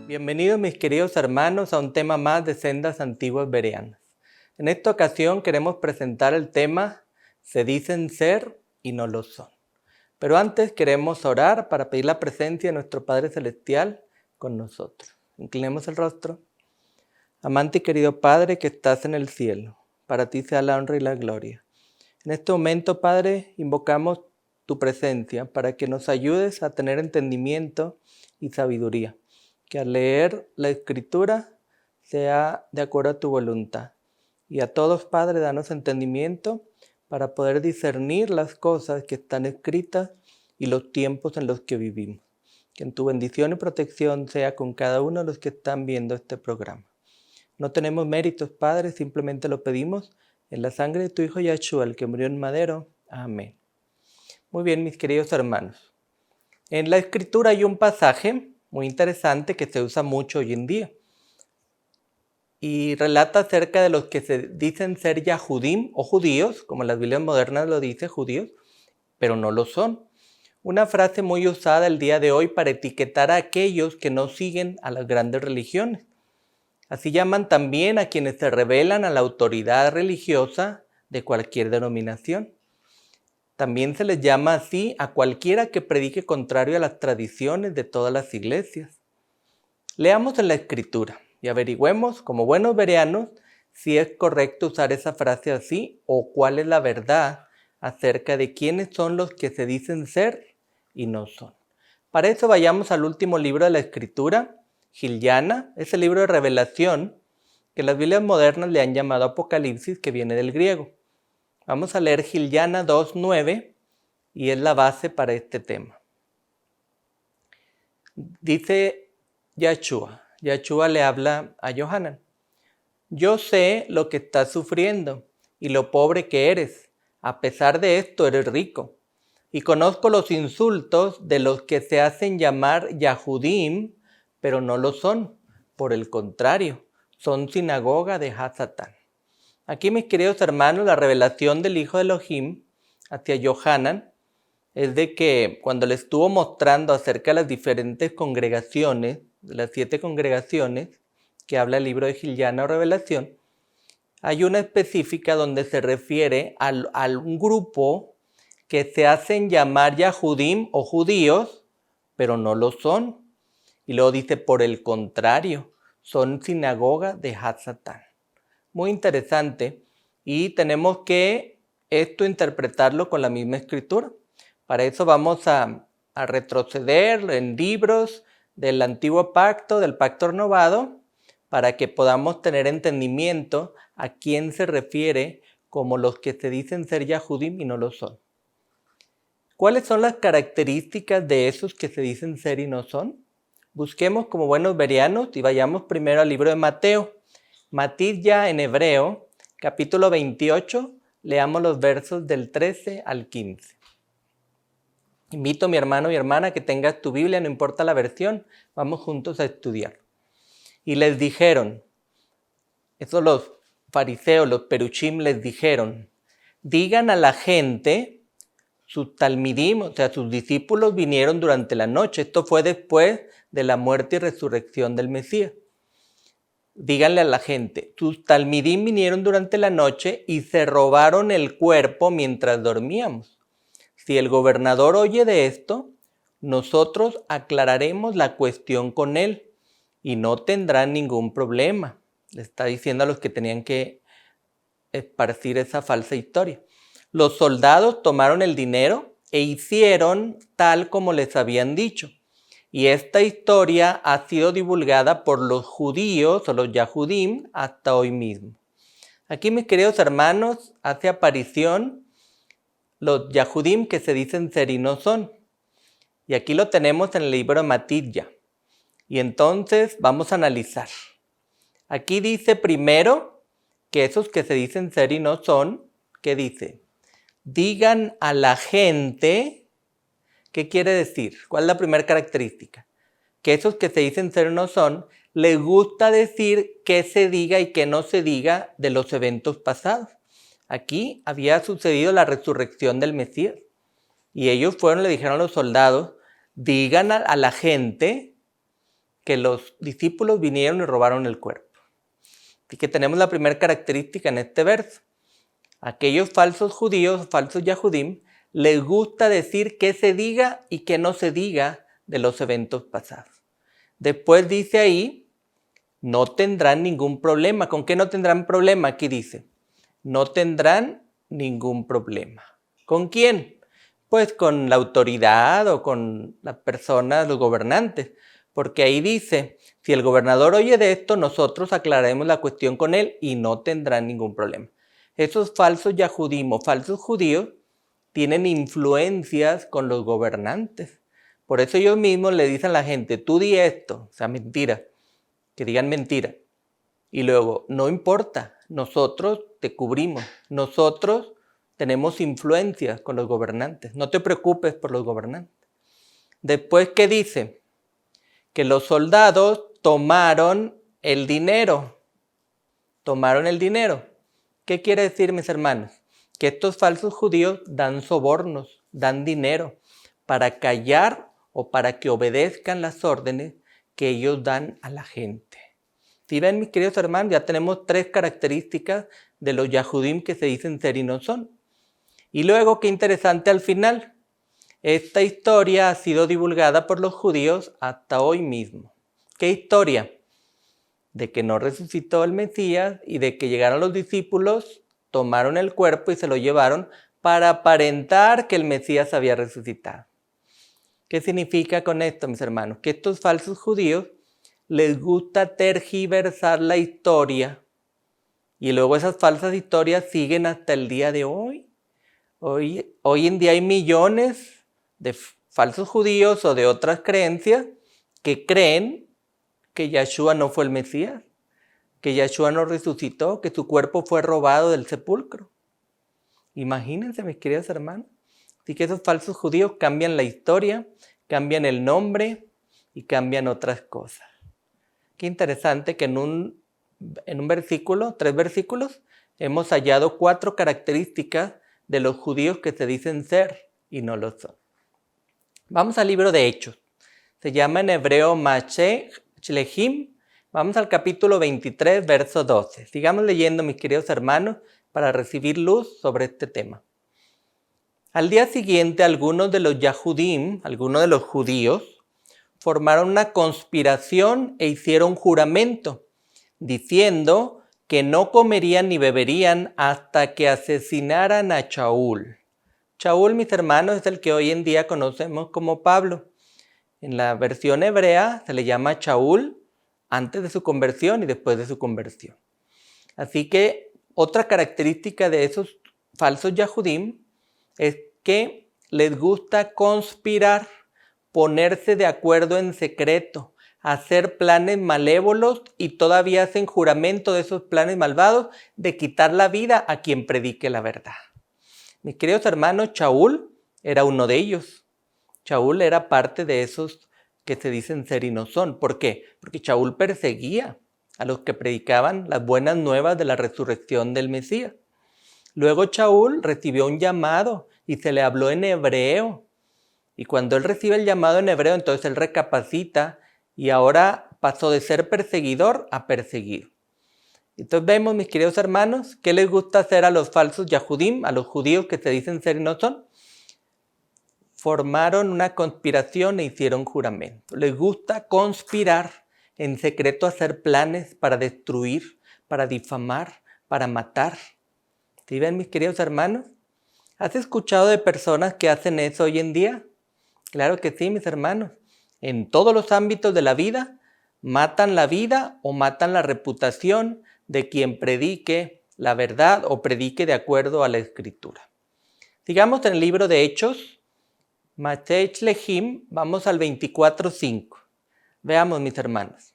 Bienvenidos mis queridos hermanos a un tema más de Sendas Antiguas Bereanas. En esta ocasión queremos presentar el tema Se dicen ser y no lo son. Pero antes queremos orar para pedir la presencia de nuestro Padre Celestial con nosotros. Inclinemos el rostro. Amante y querido Padre que estás en el cielo, para ti sea la honra y la gloria. En este momento, Padre, invocamos tu presencia para que nos ayudes a tener entendimiento y sabiduría. Que al leer la Escritura sea de acuerdo a tu voluntad. Y a todos, Padre, danos entendimiento para poder discernir las cosas que están escritas y los tiempos en los que vivimos. Que en tu bendición y protección sea con cada uno de los que están viendo este programa. No tenemos méritos, Padre, simplemente lo pedimos en la sangre de tu Hijo Yahshua, el que murió en madero. Amén. Muy bien, mis queridos hermanos. En la Escritura hay un pasaje muy interesante que se usa mucho hoy en día. Y relata acerca de los que se dicen ser Yahudim o judíos, como las Biblias modernas lo dicen, judíos, pero no lo son. Una frase muy usada el día de hoy para etiquetar a aquellos que no siguen a las grandes religiones. Así llaman también a quienes se rebelan a la autoridad religiosa de cualquier denominación. También se les llama así a cualquiera que predique contrario a las tradiciones de todas las iglesias. Leamos en la Escritura y averigüemos, como buenos bereanos, si es correcto usar esa frase así o cuál es la verdad acerca de quiénes son los que se dicen ser y no son. Para eso vayamos al último libro de la Escritura, Giliana, ese libro de revelación que las Biblias modernas le han llamado Apocalipsis, que viene del griego. Vamos a leer Giliana 2:9 y es la base para este tema. Dice Yahshua le habla a Yohanan. Yo sé lo que estás sufriendo y lo pobre que eres. A pesar de esto eres rico. Y conozco los insultos de los que se hacen llamar Yahudim, pero no lo son. Por el contrario, son sinagoga de Hasatán. Aquí, mis queridos hermanos, la revelación del Hijo de Elohim hacia Yohanan es de que cuando le estuvo mostrando acerca de las diferentes congregaciones, de las 7 congregaciones que habla el libro de Giliana o Revelación, hay una específica donde se refiere a un grupo que se hacen llamar Yahudim o judíos, pero no lo son. Y luego dice, por el contrario, son sinagoga de Hasatán. Muy interesante, y tenemos que esto interpretarlo con la misma Escritura. Para eso vamos a retroceder en libros del Antiguo Pacto, del Pacto Renovado, para que podamos tener entendimiento a quién se refiere como los que se dicen ser Yahudim y no lo son. ¿Cuáles son las características de esos que se dicen ser y no son? Busquemos como buenos bereanos y vayamos primero al libro de Mateo. Matidya en hebreo, capítulo 28, leamos los versos del 13 al 15. Invito a mi hermano y hermana que tengas tu Biblia, no importa la versión, vamos juntos a estudiar. Y les dijeron, eso los fariseos, los peruchim les dijeron, digan a la gente, sus talmidim, o sea, sus discípulos vinieron durante la noche. Esto fue después de la muerte y resurrección del Mesías. Díganle a la gente, tus talmidim vinieron durante la noche y se robaron el cuerpo mientras dormíamos. Si el gobernador oye de esto, nosotros aclararemos la cuestión con él y no tendrán ningún problema. Le está diciendo a los que tenían que esparcir esa falsa historia. Los soldados tomaron el dinero e hicieron tal como les habían dicho. Y esta historia ha sido divulgada por los judíos o los Yahudim hasta hoy mismo. Aquí, mis queridos hermanos, hace aparición los Yahudim que se dicen ser y no son. Y aquí lo tenemos en el libro de Matidya. Y entonces vamos a analizar. Aquí dice primero que esos que se dicen ser y no son, ¿qué dice? Digan a la gente ¿Qué quiere decir? ¿Cuál es la primera característica? Que esos que se dicen ser no son, les gusta decir qué se diga y qué no se diga de los eventos pasados. Aquí había sucedido la resurrección del Mesías. Y ellos le dijeron a los soldados, digan a la gente que los discípulos vinieron y robaron el cuerpo. Así que tenemos la primera característica en este verso. Aquellos falsos judíos, falsos yahudim, les gusta decir qué se diga y qué no se diga de los eventos pasados. Después dice ahí, no tendrán ningún problema. ¿Con qué no tendrán problema? Aquí dice, no tendrán ningún problema. ¿Con quién? Pues con la autoridad o con las personas, los gobernantes. Porque ahí dice, si el gobernador oye de esto, nosotros aclararemos la cuestión con él y no tendrán ningún problema. Esos falsos yahudim o falsos judíos tienen influencias con los gobernantes. Por eso ellos mismos le dicen a la gente, tú di esto, o sea, mentira, que digan mentira. Y luego, no importa, nosotros te cubrimos, nosotros tenemos influencias con los gobernantes, no te preocupes por los gobernantes. Después, ¿qué dice? Que los soldados tomaron el dinero. Tomaron el dinero. ¿Qué quiere decir, mis hermanos? Que estos falsos judíos dan sobornos, dan dinero para callar o para que obedezcan las órdenes que ellos dan a la gente. Si ven, mis queridos hermanos, ya tenemos 3 características de los yahudim que se dicen ser y no son. Y luego, qué interesante al final, esta historia ha sido divulgada por los judíos hasta hoy mismo. ¿Qué historia? De que no resucitó el Mesías y de que llegaron los discípulos, tomaron el cuerpo y se lo llevaron para aparentar que el Mesías había resucitado. ¿Qué significa con esto, mis hermanos? Que estos falsos judíos les gusta tergiversar la historia y luego esas falsas historias siguen hasta el día de hoy. Hoy en día hay millones de falsos judíos o de otras creencias que creen que Yahshua no fue el Mesías, que Yahshua no resucitó, que su cuerpo fue robado del sepulcro. Imagínense, mis queridos hermanos. Así que esos falsos judíos cambian la historia, cambian el nombre y cambian otras cosas. Qué interesante que en un versículo, 3 versículos, hemos hallado 4 características de los judíos que se dicen ser y no lo son. Vamos al libro de Hechos. Se llama en hebreo Maseh Shlehim. Vamos al capítulo 23, verso 12. Sigamos leyendo, mis queridos hermanos, para recibir luz sobre este tema. Al día siguiente, algunos de los Yahudim, algunos de los judíos, formaron una conspiración e hicieron juramento, diciendo que no comerían ni beberían hasta que asesinaran a Shaul. Shaul, mis hermanos, es el que hoy en día conocemos como Pablo. En la versión hebrea se le llama Shaul antes de su conversión y después de su conversión. Así que otra característica de esos falsos Yahudim es que les gusta conspirar, ponerse de acuerdo en secreto, hacer planes malévolos y todavía hacen juramento de esos planes malvados de quitar la vida a quien predique la verdad. Mis queridos hermanos, Shaul era uno de ellos. Shaul era parte de esos que se dicen ser y no son. ¿Por qué? Porque Shaul perseguía a los que predicaban las buenas nuevas de la resurrección del Mesías. Luego Shaul recibió un llamado y se le habló en hebreo. Y cuando él recibe el llamado en hebreo, entonces él recapacita y ahora pasó de ser perseguidor a perseguido. Entonces vemos, mis queridos hermanos, ¿qué les gusta hacer a los falsos Yahudim, a los judíos que se dicen ser y no son? Formaron una conspiración e hicieron juramento. Les gusta conspirar, en secreto hacer planes para destruir, para difamar, para matar. ¿Sí ven, mis queridos hermanos? ¿Has escuchado de personas que hacen eso hoy en día? Claro que sí, mis hermanos. En todos los ámbitos de la vida, matan la vida o matan la reputación de quien predique la verdad o predique de acuerdo a la Escritura. Sigamos en el libro de Hechos, Maseh Shlehim, vamos al 24:5. Veamos, mis hermanos.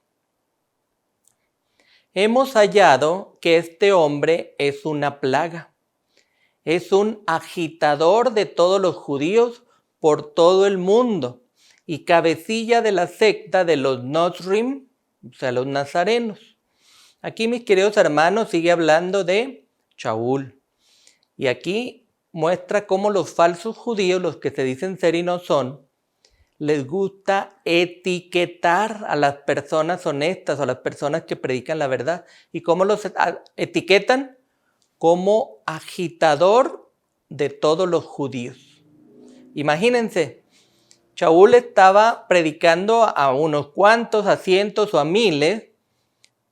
Hemos hallado que este hombre es una plaga. Es un agitador de todos los judíos por todo el mundo y cabecilla de la secta de los Nozrim, o sea, los nazarenos. Aquí, mis queridos hermanos, sigue hablando de Shaul. Y aquí muestra cómo los falsos judíos, los que se dicen ser y no son, les gusta etiquetar a las personas honestas o a las personas que predican la verdad. ¿Y cómo los etiquetan? Como agitador de todos los judíos. Imagínense, Shaul estaba predicando a unos cuantos, a cientos o a miles,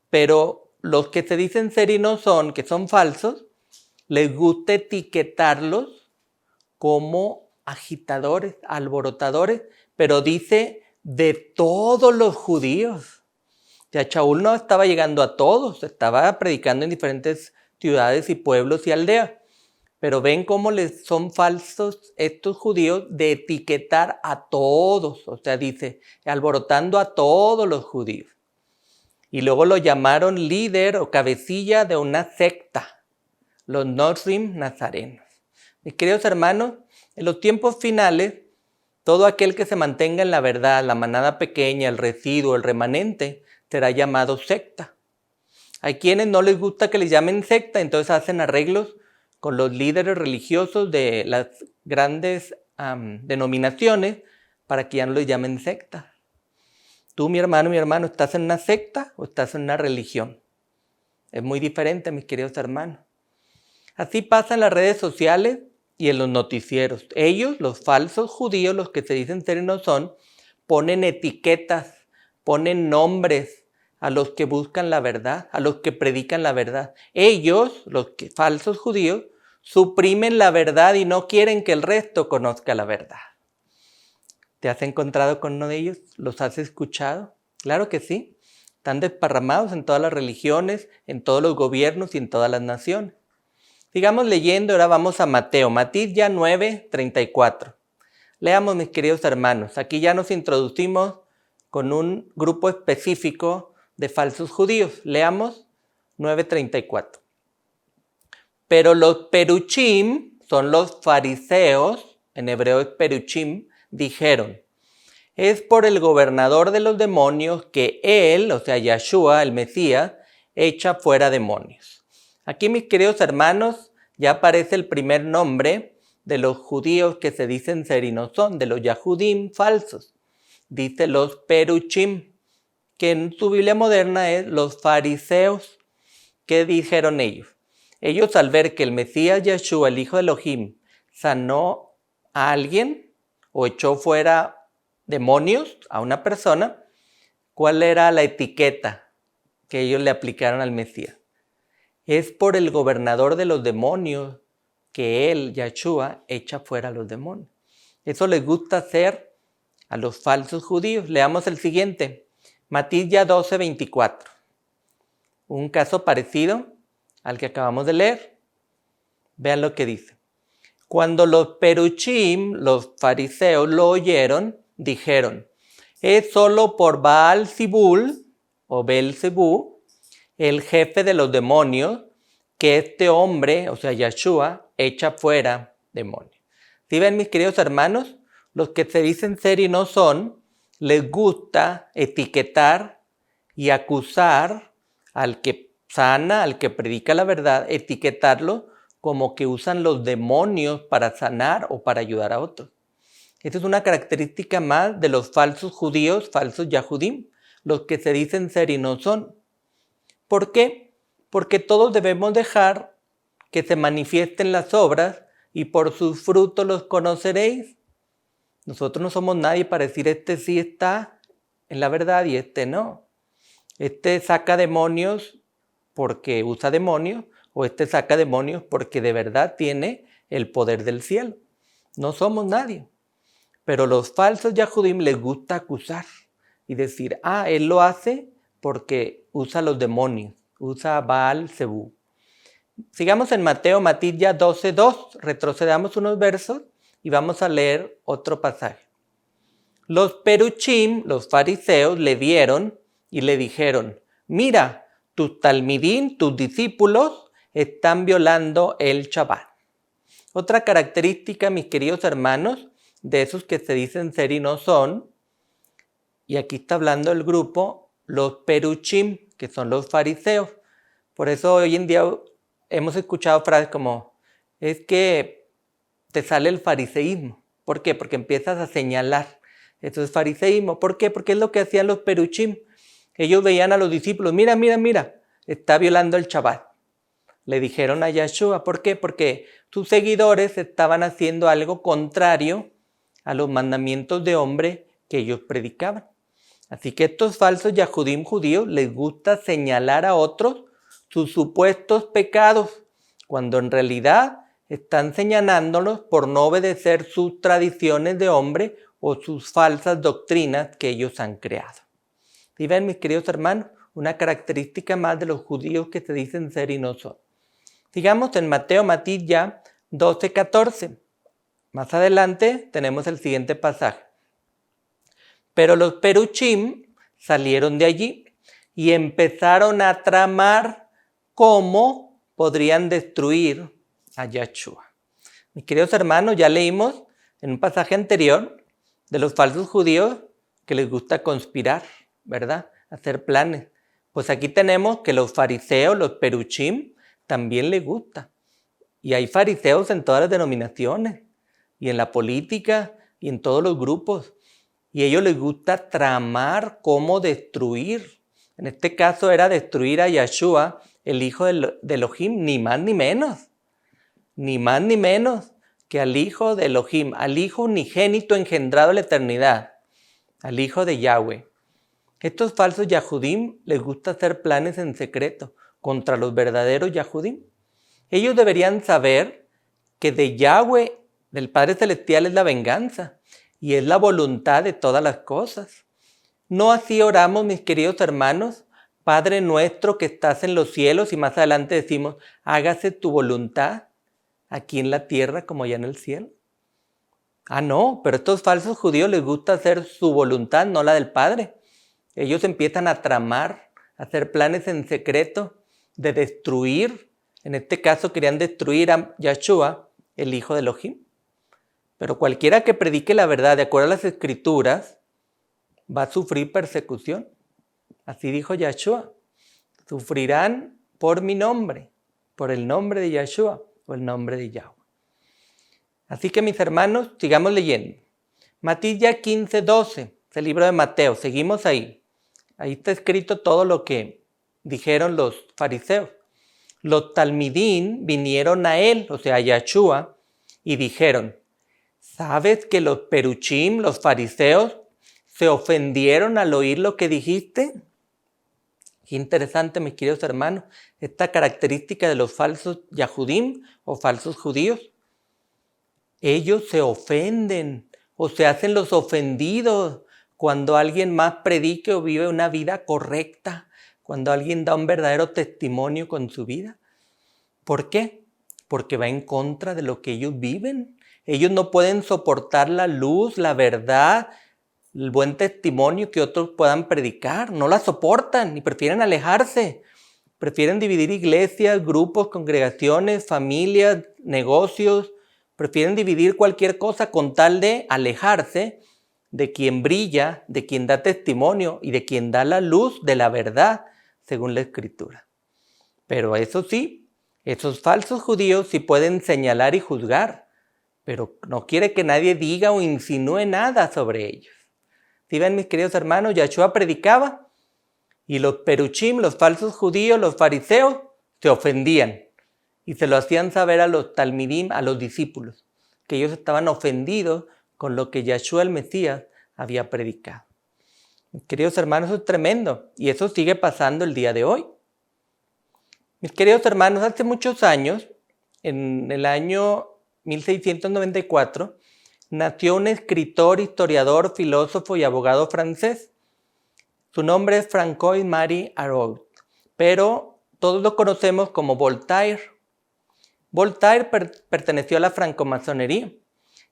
pero los que se dicen ser y no son, que son falsos, les gusta etiquetarlos como agitadores, alborotadores, pero dice de todos los judíos. O sea, Shaul no estaba llegando a todos, estaba predicando en diferentes ciudades y pueblos y aldeas. Pero ven cómo les son falsos estos judíos de etiquetar a todos. O sea, dice, alborotando a todos los judíos. Y luego lo llamaron líder o cabecilla de una secta, los Nozrim nazarenos. Mis queridos hermanos, en los tiempos finales, todo aquel que se mantenga en la verdad, la manada pequeña, el residuo, el remanente, será llamado secta. Hay quienes no les gusta que les llamen secta, entonces hacen arreglos con los líderes religiosos de las grandes denominaciones para que ya no les llamen secta. Tú, mi hermano, ¿estás en una secta o estás en una religión? Es muy diferente, mis queridos hermanos. Así pasa en las redes sociales y en los noticieros. Ellos, los falsos judíos, los que se dicen ser y no son, ponen etiquetas, ponen nombres a los que buscan la verdad, a los que predican la verdad. Ellos, los falsos judíos, suprimen la verdad y no quieren que el resto conozca la verdad. ¿Te has encontrado con uno de ellos? ¿Los has escuchado? Claro que sí. Están desparramados en todas las religiones, en todos los gobiernos y en todas las naciones. Sigamos leyendo, ahora vamos a Mateo, Matilla 9:34. Leamos, mis queridos hermanos. Aquí ya nos introducimos con un grupo específico de falsos judíos. Leamos 9:34. Pero los peruchim, son los fariseos, en hebreo es peruchim, dijeron, es por el gobernador de los demonios que él, o sea, Yahshua, el Mesías, echa fuera demonios. Aquí, mis queridos hermanos, ya aparece el primer nombre de los judíos que se dicen ser y no son, de los Yahudim falsos. Dice los peruchim, que en su Biblia moderna es los fariseos. ¿Qué dijeron ellos? Ellos, al ver que el Mesías Yahshua, el hijo de Elohim, sanó a alguien o echó fuera demonios a una persona, ¿cuál era la etiqueta que ellos le aplicaron al Mesías? Es por el gobernador de los demonios que él, Yahshua, echa fuera a los demonios. Eso les gusta hacer a los falsos judíos. Leamos el siguiente, Matilla 12:24. Un caso parecido al que acabamos de leer. Vean lo que dice. Cuando los peruchim, los fariseos, lo oyeron, dijeron, es solo por Baal-Zebul o Belzebú, el jefe de los demonios, que este hombre, o sea, Yahshua, echa fuera demonios. ¿Sí ven, mis queridos hermanos? Los que se dicen ser y no son, les gusta etiquetar y acusar al que sana, al que predica la verdad, etiquetarlo como que usan los demonios para sanar o para ayudar a otros. Esta es una característica más de los falsos judíos, falsos Yahudim, los que se dicen ser y no son. ¿Por qué? Porque todos debemos dejar que se manifiesten las obras y por sus frutos los conoceréis. Nosotros no somos nadie para decir este sí está en la verdad y este no. Este saca demonios porque usa demonios o este saca demonios porque de verdad tiene el poder del cielo. No somos nadie. Pero los falsos Yahudim les gusta acusar y decir, él lo hace porque usa los demonios, usa Baal-Zebú. Sigamos en Mateo, Matilla 12:2, retrocedamos unos versos y vamos a leer otro pasaje. Los peruchim, los fariseos, le vieron y le dijeron, mira, tus talmidín, tus discípulos, están violando el Shabbat. Otra característica, mis queridos hermanos, de esos que se dicen ser y no son. Y aquí está hablando el grupo, los peruchim, que son los fariseos. Por eso hoy en día hemos escuchado frases como, es que te sale el fariseísmo. ¿Por qué? Porque empiezas a señalar. Eso es fariseísmo. ¿Por qué? Porque es lo que hacían los peruchim. Ellos veían a los discípulos, mira, está violando el Shabbat. Le dijeron a Yahshua, ¿por qué? Porque sus seguidores estaban haciendo algo contrario a los mandamientos de hombre que ellos predicaban. Así que estos falsos Yahudim judíos les gusta señalar a otros sus supuestos pecados, cuando en realidad están señalándolos por no obedecer sus tradiciones de hombre o sus falsas doctrinas que ellos han creado. ¿Sí ven, mis queridos hermanos? Una característica más de los judíos que se dicen ser y no son. Sigamos en Mateo Matilla 12:14. Más adelante tenemos el siguiente pasaje. Pero los peruchim salieron de allí y empezaron a tramar cómo podrían destruir a Yahshua. Mis queridos hermanos, ya leímos en un pasaje anterior de los falsos judíos que les gusta conspirar, ¿verdad? Hacer planes. Pues aquí tenemos que los fariseos, los peruchim, también les gusta. Y hay fariseos en todas las denominaciones, y en la política, y en todos los grupos. Y a ellos les gusta tramar cómo destruir. En este caso era destruir a Yahshua, el hijo de Elohim, ni más ni menos. Ni más ni menos que al hijo de Elohim, al hijo unigénito engendrado en la eternidad, al hijo de Yahweh. Estos falsos Yahudim les gusta hacer planes en secreto contra los verdaderos Yahudim. Ellos deberían saber que de Yahweh, del Padre Celestial, es la venganza y es la voluntad de todas las cosas. No así oramos, mis queridos hermanos, Padre nuestro que estás en los cielos, y más adelante decimos, hágase tu voluntad aquí en la tierra como allá en el cielo. No, pero a estos falsos judíos les gusta hacer su voluntad, no la del Padre. Ellos empiezan a tramar, a hacer planes en secreto de destruir. En este caso querían destruir a Yahshua, el hijo de Elohim. Pero cualquiera que predique la verdad de acuerdo a las Escrituras va a sufrir persecución. Así dijo Yahshua. Sufrirán por mi nombre, por el nombre de Yahshua o el nombre de Yahweh. Así que mis hermanos, sigamos leyendo. Matilla 15:12, el libro de Mateo, seguimos ahí. Ahí está escrito todo lo que dijeron los fariseos. Los talmidín vinieron a él, o sea, a Yahshua, y dijeron, ¿sabes que los peruchim, los fariseos, se ofendieron al oír lo que dijiste? Qué interesante, mis queridos hermanos, esta característica de los falsos Yahudim o falsos judíos. Ellos se ofenden o se hacen los ofendidos cuando alguien más predique o vive una vida correcta, cuando alguien da un verdadero testimonio con su vida. ¿Por qué? Porque va en contra de lo que ellos viven. Ellos no pueden soportar la luz, la verdad, el buen testimonio que otros puedan predicar. No la soportan y prefieren alejarse. Prefieren dividir iglesias, grupos, congregaciones, familias, negocios. Prefieren dividir cualquier cosa con tal de alejarse de quien brilla, de quien da testimonio y de quien da la luz de la verdad, según la Escritura. Pero eso sí, esos falsos judíos sí pueden señalar y juzgar, pero no quiere que nadie diga o insinúe nada sobre ellos. ¿Sí ven, mis queridos hermanos? Yahshua predicaba y los peruchim, los falsos judíos, los fariseos, se ofendían y se lo hacían saber a los talmidim, a los discípulos, que ellos estaban ofendidos con lo que Yahshua el Mesías había predicado. Mis queridos hermanos, eso es tremendo y eso sigue pasando el día de hoy. Mis queridos hermanos, hace muchos años, en el año 1694, nació un escritor, historiador, filósofo y abogado francés. Su nombre es Francois-Marie Araud, pero todos lo conocemos como Voltaire. Voltaire perteneció a la francomasonería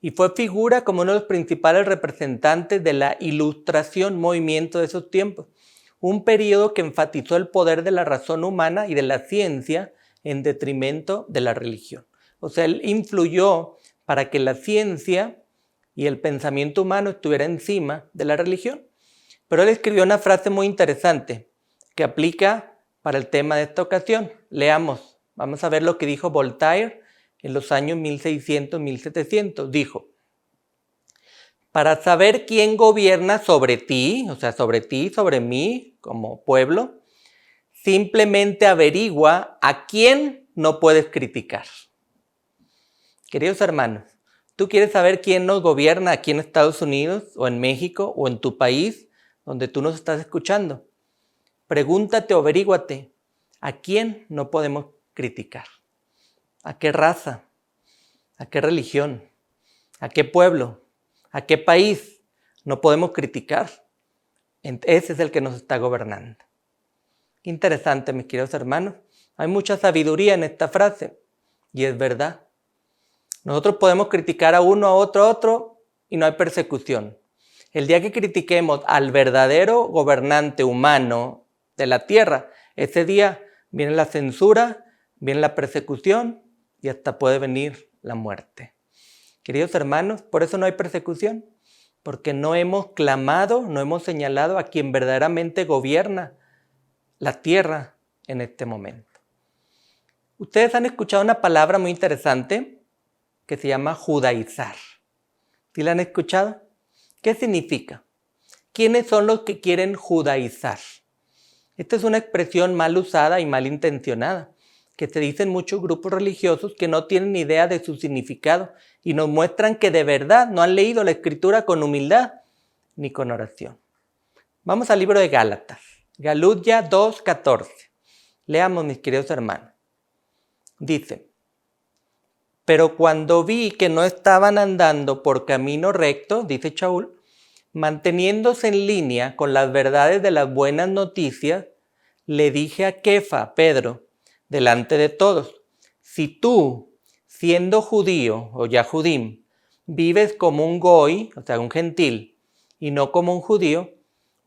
y fue figura como uno de los principales representantes de la Ilustración, movimiento de esos tiempos, un periodo que enfatizó el poder de la razón humana y de la ciencia en detrimento de la religión. O sea, él influyó para que la ciencia y el pensamiento humano estuviera encima de la religión. Pero él escribió una frase muy interesante que aplica para el tema de esta ocasión. Leamos, vamos a ver lo que dijo Voltaire en los años 1600-1700. Dijo: para saber quién gobierna sobre ti, o sea, sobre ti, sobre mí como pueblo, simplemente averigua a quién no puedes criticar. Queridos hermanos, ¿tú quieres saber quién nos gobierna aquí en Estados Unidos o en México o en tu país donde tú nos estás escuchando? Pregúntate o averíguate, ¿a quién no podemos criticar? ¿A qué raza? ¿A qué religión? ¿A qué pueblo? ¿A qué país no podemos criticar? Ese es el que nos está gobernando. Qué interesante, mis queridos hermanos. Hay mucha sabiduría en esta frase y es verdad. Nosotros podemos criticar a uno, a otro y no hay persecución. El día que critiquemos al verdadero gobernante humano de la tierra, ese día viene la censura, viene la persecución y hasta puede venir la muerte. Queridos hermanos, por eso no hay persecución, porque no hemos clamado, no hemos señalado a quien verdaderamente gobierna la tierra en este momento. Ustedes han escuchado una palabra muy interesante que se llama judaizar. ¿Sí la han escuchado? ¿Qué significa? ¿Quiénes son los que quieren judaizar? Esta es una expresión mal usada y mal intencionada, que se dice en muchos grupos religiosos que no tienen ni idea de su significado y nos muestran que de verdad no han leído la Escritura con humildad ni con oración. Vamos al libro de Gálatas, Galudia 2:14. Leamos, mis queridos hermanos. Dice: pero cuando vi que no estaban andando por camino recto, dice Shaul, manteniéndose en línea con las verdades de las buenas noticias, le dije a Kefa, Pedro, delante de todos: si tú, siendo judío o yahudim, vives como un goy, o sea, un gentil, y no como un judío,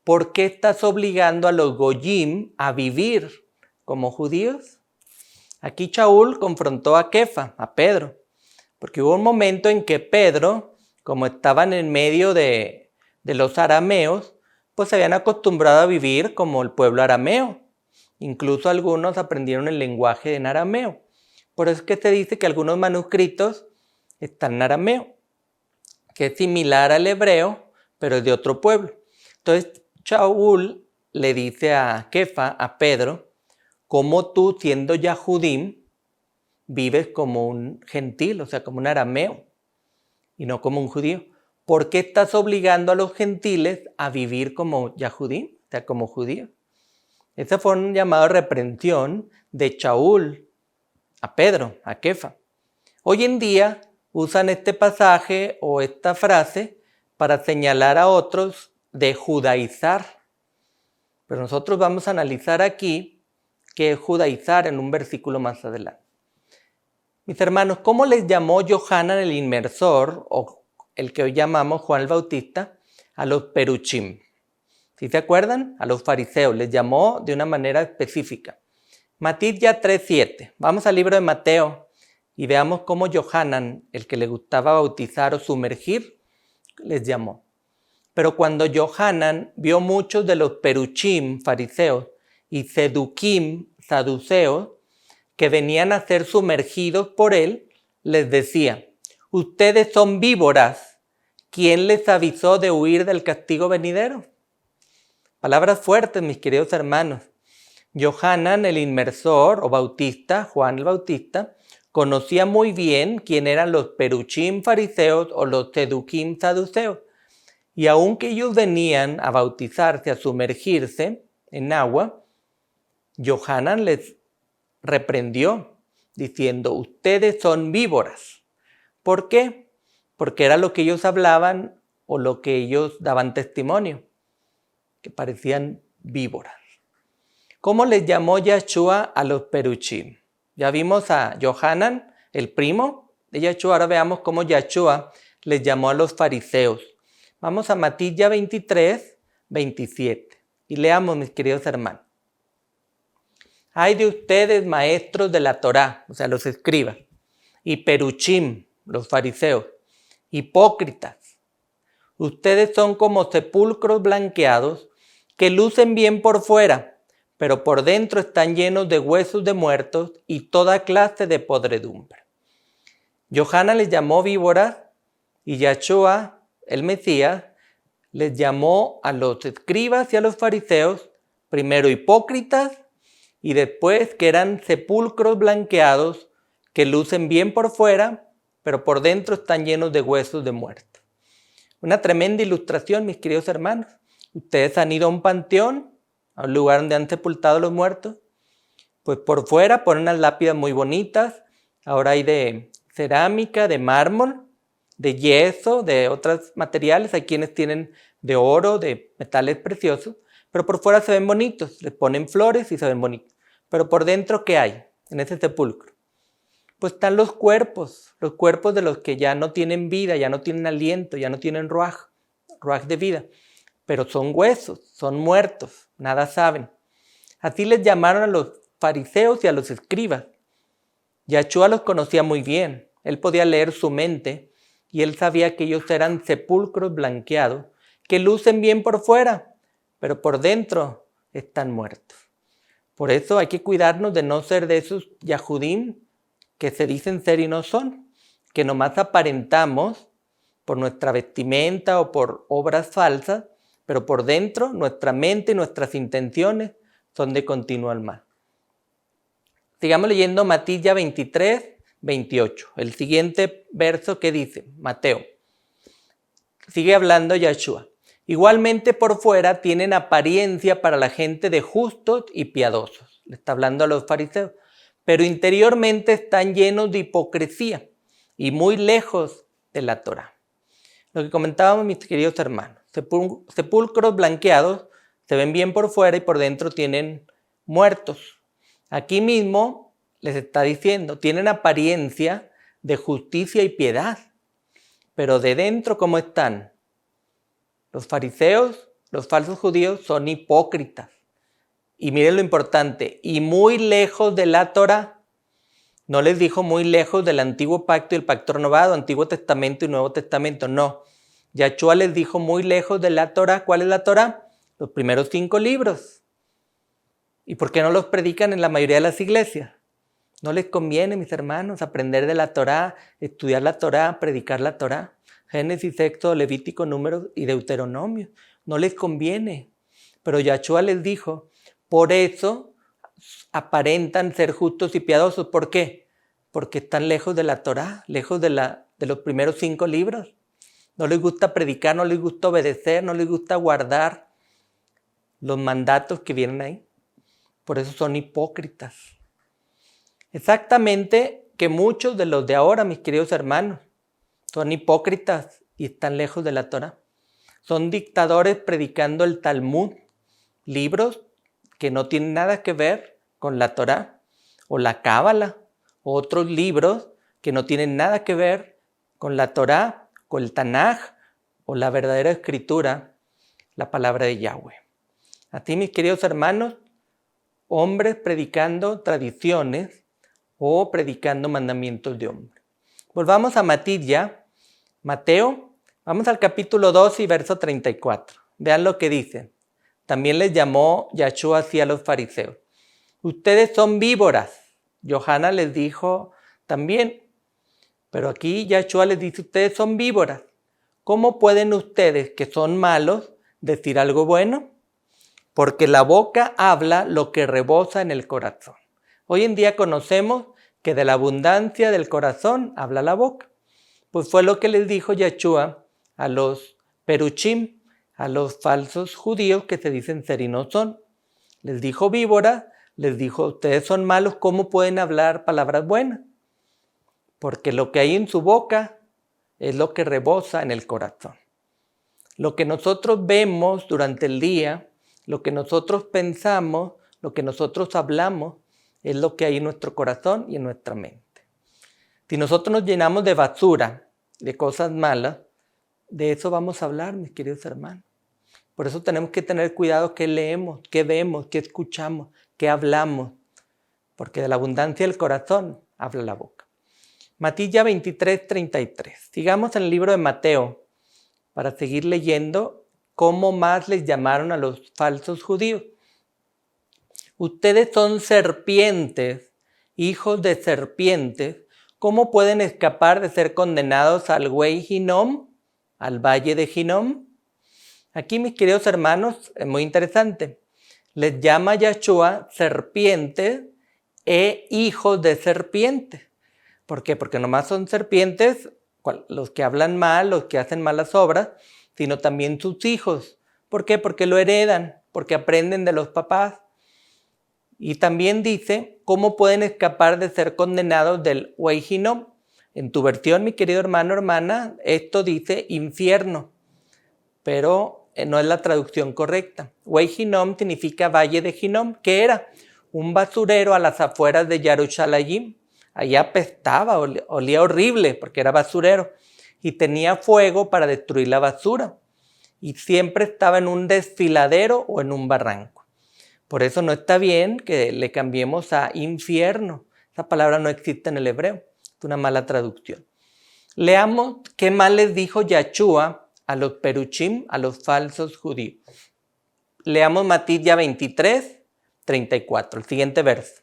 ¿por qué estás obligando a los goyim a vivir como judíos? Aquí Shaul confrontó a Kefa, a Pedro, porque hubo un momento en que Pedro, como estaban en medio de los arameos, pues se habían acostumbrado a vivir como el pueblo arameo. Incluso algunos aprendieron el lenguaje en arameo. Por eso es que se dice que algunos manuscritos están en arameo, que es similar al hebreo, pero es de otro pueblo. Entonces Shaul le dice a Kefa, a Pedro: ¿cómo tú, siendo yahudim, vives como un gentil, o sea, como un arameo, y no como un judío? ¿Por qué estás obligando a los gentiles a vivir como yahudim, o sea, como judíos? Ese fue un llamado de reprensión de Shaul a Pedro, a Kefa. Hoy en día usan este pasaje o esta frase para señalar a otros de judaizar. Pero nosotros vamos a analizar aquí qué es judaizar en un versículo más adelante. Mis hermanos, ¿cómo les llamó Yohanan el inmersor, o el que hoy llamamos Juan el Bautista, a los peruchim? ¿Sí se acuerdan? A los fariseos les llamó de una manera específica. Matilla 3:7. Vamos al libro de Mateo y veamos cómo Yohanan, el que le gustaba bautizar o sumergir, les llamó. Pero cuando Yohanan vio muchos de los peruchim, fariseos, y seduquim, saduceos, que venían a ser sumergidos por él, les decía: ustedes son víboras, ¿quién les avisó de huir del castigo venidero? Palabras fuertes, mis queridos hermanos. Yohanan el inmersor o bautista, Juan el Bautista, conocía muy bien quién eran los peruchim fariseos o los seduquim saduceos. Y aunque ellos venían a bautizarse, a sumergirse en agua, Yohanan les reprendió diciendo: ustedes son víboras. ¿Por qué? Porque era lo que ellos hablaban o lo que ellos daban testimonio, que parecían víboras. ¿Cómo les llamó Yahshua a los peruchim? Ya vimos a Yohanan, el primo de Yahshua. Ahora veamos cómo Yahshua les llamó a los fariseos. Vamos a Matilla 23:27 y leamos, mis queridos hermanos. Hay de ustedes, maestros de la Torá, o sea, los escribas, y peruchim, los fariseos, hipócritas, Ustedes son como sepulcros blanqueados que lucen bien por fuera, pero por dentro están llenos de huesos de muertos y toda clase de podredumbre. Yohana les llamó víboras y Yahshua, el Mesías, les llamó a los escribas y a los fariseos, primero hipócritas y después que eran sepulcros blanqueados que lucen bien por fuera, pero por dentro están llenos de huesos de muerte. Una tremenda ilustración, mis queridos hermanos. Ustedes han ido a un panteón, a un lugar donde han sepultado a los muertos. Pues por fuera ponen unas lápidas muy bonitas. Ahora hay de cerámica, de mármol, de yeso, de otros materiales. Hay quienes tienen de oro, de metales preciosos. Pero por fuera se ven bonitos. Les ponen flores y se ven bonitos. Pero por dentro, ¿qué hay en ese sepulcro? Pues están los cuerpos de los que ya no tienen vida, ya no tienen aliento, ya no tienen ruaj de vida. Pero son huesos, son muertos, nada saben. Así les llamaron a los fariseos y a los escribas. Yahshua los conocía muy bien. Él podía leer su mente y él sabía que ellos eran sepulcros blanqueados, que lucen bien por fuera, pero por dentro están muertos. Por eso hay que cuidarnos de no ser de esos yahudim que se dicen ser y no son, que nomás aparentamos por nuestra vestimenta o por obras falsas, pero por dentro nuestra mente y nuestras intenciones son de continuo mal. Sigamos leyendo Matilla 23, 28, el siguiente verso que dice, Mateo. Sigue hablando Yahshua. Igualmente por fuera tienen apariencia para la gente de justos y piadosos. Le está hablando a los fariseos. Pero interiormente están llenos de hipocresía y muy lejos de la Torá. Lo que comentábamos, mis queridos hermanos, sepulcros blanqueados se ven bien por fuera y por dentro tienen muertos. Aquí mismo les está diciendo, tienen apariencia de justicia y piedad, pero de dentro, ¿cómo están? Los fariseos, los falsos judíos son hipócritas. Y miren lo importante, y muy lejos de la Torá. No les dijo muy lejos del antiguo pacto y el pacto renovado, Antiguo Testamento y Nuevo Testamento, no. Yahshua les dijo muy lejos de la Torá. ¿Cuál es la Torá? Los primeros 5 libros. ¿Y por qué no los predican en la mayoría de las iglesias? No les conviene, mis hermanos, aprender de la Torá, estudiar la Torá, predicar la Torá. Génesis, Éxodo, Levítico, Números y Deuteronomio. No les conviene. Pero Yahshua les dijo, por eso aparentan ser justos y piadosos. ¿Por qué? Porque están lejos de la Torá, lejos de los primeros 5 libros. No les gusta predicar, no les gusta obedecer, no les gusta guardar los mandatos que vienen ahí. Por eso son hipócritas. Exactamente que muchos de los de ahora, mis queridos hermanos, son hipócritas y están lejos de la Torá. Son dictadores predicando el Talmud, libros que no tienen nada que ver con la Torá, o la Cábala, o otros libros que no tienen nada que ver con la Torá, con el Tanaj, o la verdadera escritura, la palabra de Yahweh. Así, mis queridos hermanos, hombres predicando tradiciones o predicando mandamientos de hombre. Volvamos a Mateo, vamos al capítulo 2 y verso 34. Vean lo que dice. También les llamó Yahshua así a los fariseos. Ustedes son víboras. Yohana les dijo también, pero aquí Yahshua les dice, ustedes son víboras. ¿Cómo pueden ustedes, que son malos, decir algo bueno? Porque la boca habla lo que rebosa en el corazón. Hoy en día conocemos que de la abundancia del corazón habla la boca. Pues fue lo que les dijo Yahshua a los peruchim, a los falsos judíos que se dicen ser y no son. Les dijo víbora, les dijo, ustedes son malos, ¿cómo pueden hablar palabras buenas? Porque lo que hay en su boca es lo que rebosa en el corazón. Lo que nosotros vemos durante el día, lo que nosotros pensamos, lo que nosotros hablamos, es lo que hay en nuestro corazón y en nuestra mente. Si nosotros nos llenamos de basura, de cosas malas, de eso vamos a hablar, mis queridos hermanos. Por eso tenemos que tener cuidado qué leemos, qué vemos, qué escuchamos, qué hablamos. Porque de la abundancia del corazón habla la boca. Matilla 23, 33. Sigamos en el libro de Mateo, para seguir leyendo cómo más les llamaron a los falsos judíos. Ustedes son serpientes, hijos de serpientes. ¿Cómo pueden escapar de ser condenados al Güey Hinnom, al valle de Hinnom? Aquí, mis queridos hermanos, es muy interesante. Les llama Yahshua serpientes e hijos de serpientes. ¿Por qué? Porque nomás son serpientes los que hablan mal, los que hacen malas obras, sino también sus hijos. ¿Por qué? Porque lo heredan, porque aprenden de los papás. Y también dice, ¿cómo pueden escapar de ser condenados del Güey Hinnom? En tu versión, mi querido hermano, hermana, esto dice infierno, pero no es la traducción correcta. Güey Hinnom significa valle de Hinnom, que era un basurero a las afueras de Yarushalayim. Allá apestaba, olía horrible porque era basurero y tenía fuego para destruir la basura y siempre estaba en un desfiladero o en un barranco. Por eso no está bien que le cambiemos a infierno. Esa palabra no existe en el hebreo, es una mala traducción. Leamos qué más les dijo Yahshua a los peruchim, a los falsos judíos. Leamos Matilla 23, 34, el siguiente verso.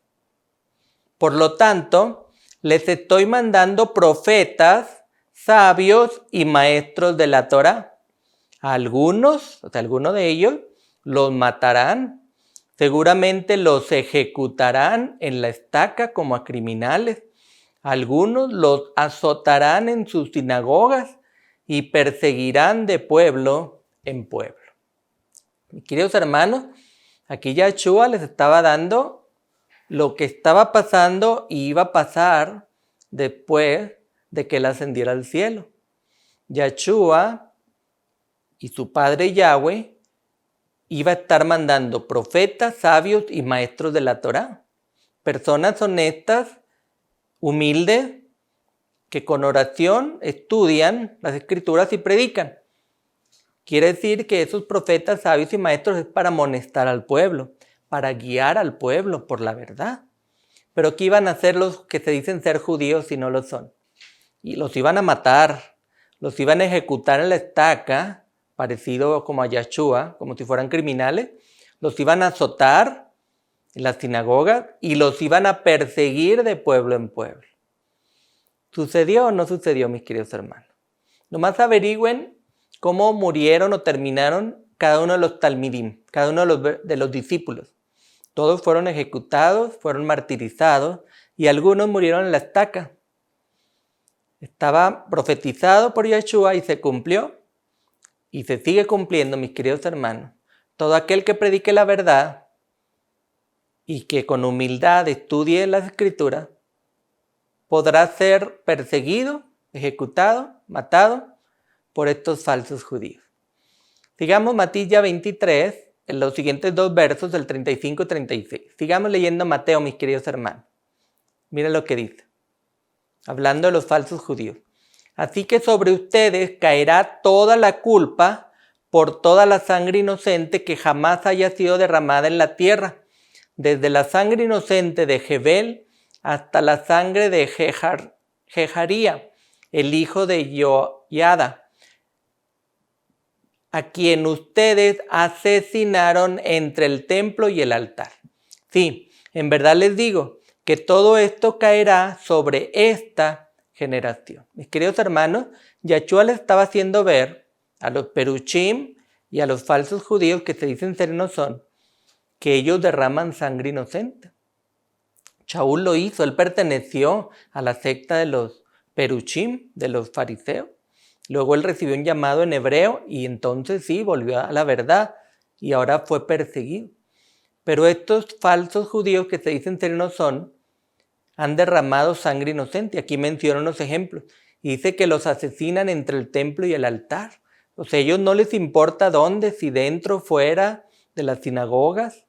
Por lo tanto, les estoy mandando profetas, sabios y maestros de la Torá. Algunos de ellos los matarán. Seguramente los ejecutarán en la estaca como a criminales. Algunos los azotarán en sus sinagogas y perseguirán de pueblo en pueblo. Mis queridos hermanos, aquí Yahshua les estaba dando lo que estaba pasando y iba a pasar después de que él ascendiera al cielo. Yahshua y su padre Yahweh iba a estar mandando profetas, sabios y maestros de la Torá. Personas honestas, humildes, que con oración estudian las escrituras y predican. Quiere decir que esos profetas, sabios y maestros es para amonestar al pueblo, para guiar al pueblo por la verdad. Pero ¿qué iban a hacer los que se dicen ser judíos si no lo son? Y los iban a matar, los iban a ejecutar en la estaca, parecido como a Yahshua, como si fueran criminales, los iban a azotar en las sinagogas y los iban a perseguir de pueblo en pueblo. ¿Sucedió o no sucedió, mis queridos hermanos? Nomás averigüen cómo murieron o terminaron cada uno de los talmidim, cada uno de los discípulos. Todos fueron ejecutados, fueron martirizados y algunos murieron en la estaca. Estaba profetizado por Yahshua y se cumplió y se sigue cumpliendo, mis queridos hermanos. Todo aquel que predique la verdad y que con humildad estudie las escrituras podrá ser perseguido, ejecutado, matado por estos falsos judíos. Sigamos Matilla 23, en los siguientes dos versos del 35 y 36. Sigamos leyendo Mateo, mis queridos hermanos. Miren lo que dice, hablando de los falsos judíos. Así que sobre ustedes caerá toda la culpa por toda la sangre inocente que jamás haya sido derramada en la tierra, desde la sangre inocente de Jebel hasta la sangre de Jeharía, el hijo de Joiada, a quien ustedes asesinaron entre el templo y el altar. Sí, en verdad les digo que todo esto caerá sobre esta generación. Mis queridos hermanos, Yahshua les estaba haciendo ver a los peruchim y a los falsos judíos que se dicen ser no son, que ellos derraman sangre inocente. Shaul lo hizo, él perteneció a la secta de los peruchim, de los fariseos. Luego él recibió un llamado en hebreo y entonces sí, volvió a la verdad y ahora fue perseguido. Pero estos falsos judíos que se dicen ser no son, han derramado sangre inocente. Aquí menciona unos ejemplos. Y dice que los asesinan entre el templo y el altar. O sea, a ellos no les importa dónde, si dentro, fuera de las sinagogas.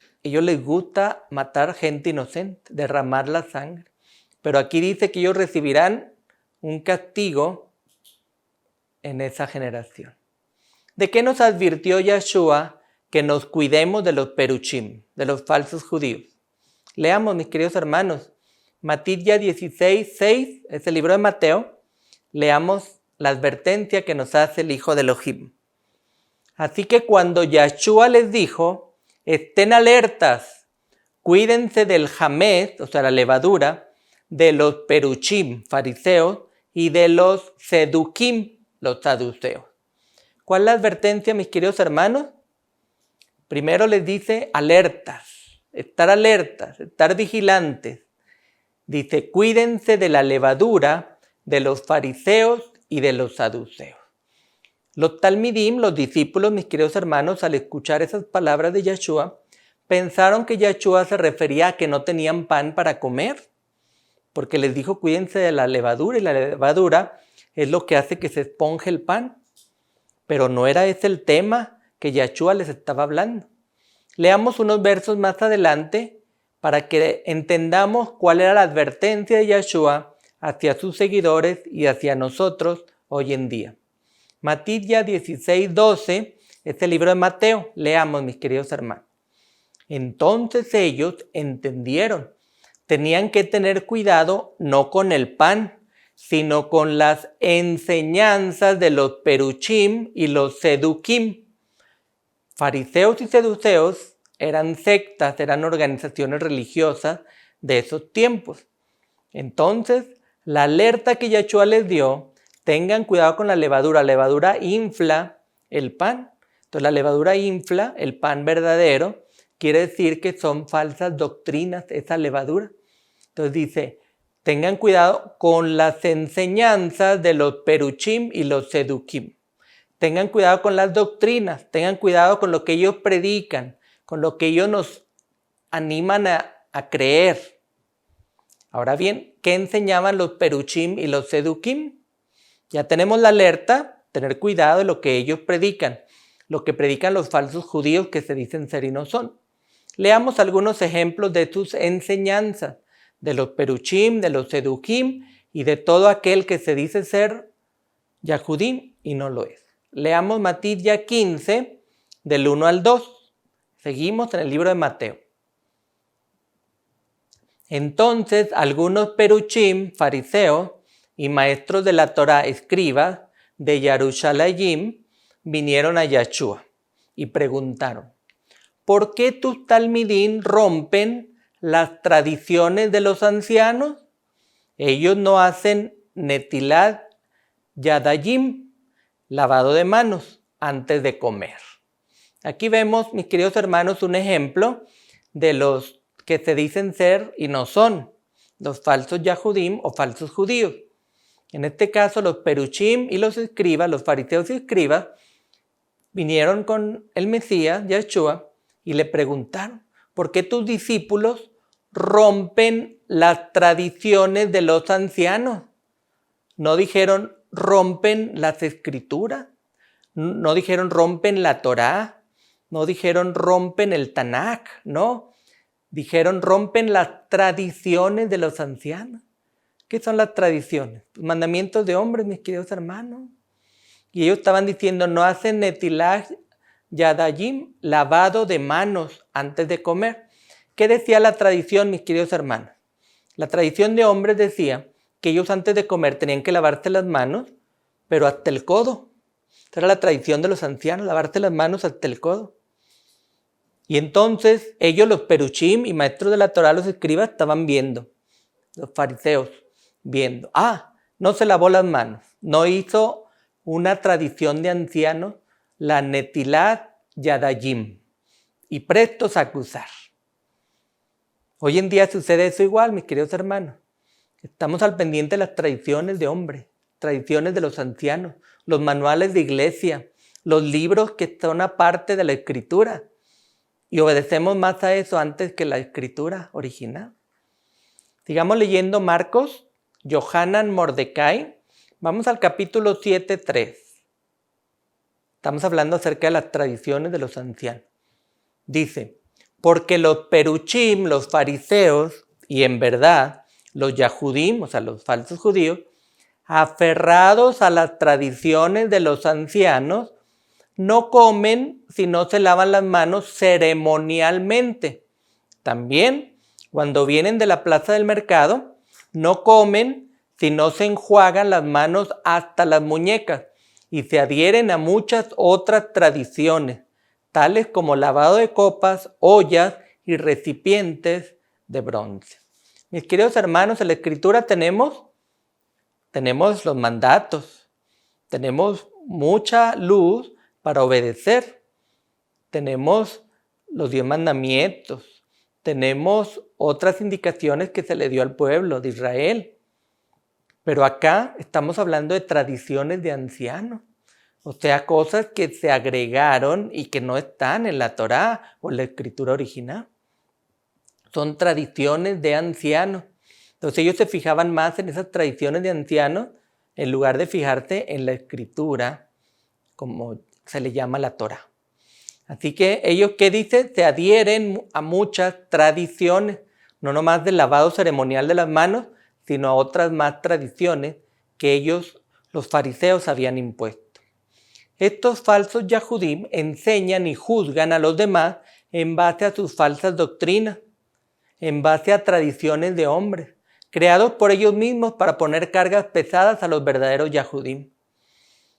A ellos les gusta matar gente inocente, derramar la sangre. Pero aquí dice que ellos recibirán un castigo en esa generación. ¿De qué nos advirtió Yahshua que nos cuidemos de los peruchim, de los falsos judíos? Leamos, mis queridos hermanos, Matilla 16, 6, es el libro de Mateo. Leamos la advertencia que nos hace el hijo de Elohim. Así que cuando Yahshua les dijo, estén alertas, cuídense del jamez, o sea, la levadura, de los peruchim, fariseos, y de los seduquim, los saduceos. ¿Cuál es la advertencia, mis queridos hermanos? Primero les dice alertas, estar vigilantes. Dice, cuídense de la levadura de los fariseos y de los saduceos. Los talmidim, los discípulos, mis queridos hermanos, al escuchar esas palabras de Yahshua, pensaron que Yahshua se refería a que no tenían pan para comer, porque les dijo cuídense de la levadura, y la levadura es lo que hace que se esponje el pan. Pero no era ese el tema que Yahshua les estaba hablando. Leamos unos versos más adelante para que entendamos cuál era la advertencia de Yahshua hacia sus seguidores y hacia nosotros hoy en día. Matilla 16:12 es el libro de Mateo. Leamos, mis queridos hermanos. Entonces ellos entendieron. Tenían que tener cuidado no con el pan, sino con las enseñanzas de los peruchim y los seduquim. Fariseos y seduceos eran sectas, eran organizaciones religiosas de esos tiempos. Entonces, la alerta que Yahshua les dio, tengan cuidado con la levadura. La levadura infla el pan. Entonces, la levadura infla el pan verdadero. Quiere decir que son falsas doctrinas esa levadura. Entonces dice, tengan cuidado con las enseñanzas de los peruchim y los seduquim. Tengan cuidado con las doctrinas, tengan cuidado con lo que ellos predican, con lo que ellos nos animan a creer. Ahora bien, ¿qué enseñaban los peruchim y los seduquim? Ya tenemos la alerta, tener cuidado de lo que ellos predican, lo que predican los falsos judíos que se dicen ser y no son. Leamos algunos ejemplos de sus enseñanzas, de los peruchim, de los seduquim y de todo aquel que se dice ser Yahudim y no lo es. Leamos Matilla 15, del 1 al 2. Seguimos en el libro de Mateo. Entonces algunos peruchim, fariseos y maestros de la Torá, escribas de Yarushalayim, vinieron a Yahshua y preguntaron, ¿por qué tus talmidín rompen las tradiciones de los ancianos? Ellos no hacen netilat yadayim, lavado de manos, antes de comer. Aquí vemos, mis queridos hermanos, un ejemplo de los que se dicen ser y no son, los falsos yahudim o falsos judíos. En este caso, los peruchim y los escribas, los fariseos y escribas, vinieron con el Mesías, Yahshua, y le preguntaron, ¿por qué tus discípulos rompen las tradiciones de los ancianos? No dijeron rompen las escrituras, no dijeron rompen la Torá, no dijeron rompen el Tanakh, no. Dijeron rompen las tradiciones de los ancianos. ¿Qué son las tradiciones? Los mandamientos de hombres, mis queridos hermanos. Y ellos estaban diciendo no hacen netilat yadayim, lavado de manos antes de comer. ¿Qué decía la tradición, mis queridos hermanos? La tradición de hombres decía que ellos antes de comer tenían que lavarse las manos, pero hasta el codo. Esa era la tradición de los ancianos, lavarse las manos hasta el codo. Y entonces ellos, los peruchim y maestros de la Torá, los escribas, estaban viendo, los fariseos, viendo. No se lavó las manos, no hizo una tradición de ancianos, la netilat yadayim, y prestos a acusar. Hoy en día sucede eso igual, mis queridos hermanos. Estamos al pendiente de las tradiciones de hombres, tradiciones de los ancianos, los manuales de iglesia, los libros que son aparte de la escritura. Y obedecemos más a eso antes que la escritura original. Sigamos leyendo Marcos, Yohanan Mordecai. Vamos al capítulo 7:3. Estamos hablando acerca de las tradiciones de los ancianos. Dice, porque los peruchim, los fariseos, y en verdad los yahudim, o sea, los falsos judíos, aferrados a las tradiciones de los ancianos, no comen si no se lavan las manos ceremonialmente. También, cuando vienen de la plaza del mercado, no comen si no se enjuagan las manos hasta las muñecas y se adhieren a muchas otras tradiciones, tales como lavado de copas, ollas y recipientes de bronce. Mis queridos hermanos, en la Escritura tenemos los mandatos, tenemos mucha luz para obedecer, tenemos los 10 mandamientos, tenemos otras indicaciones que se le dio al pueblo de Israel. Pero acá estamos hablando de tradiciones de ancianos, o sea, cosas que se agregaron y que no están en la Torá o en la escritura original. Son tradiciones de ancianos. Entonces ellos se fijaban más en esas tradiciones de ancianos en lugar de fijarse en la escritura, como se le llama la Torá. Así que ellos, ¿qué dicen? Se adhieren a muchas tradiciones, no nomás del lavado ceremonial de las manos, sino a otras más tradiciones que ellos, los fariseos, habían impuesto. Estos falsos Yahudim enseñan y juzgan a los demás en base a sus falsas doctrinas, en base a tradiciones de hombres, creados por ellos mismos para poner cargas pesadas a los verdaderos Yahudim.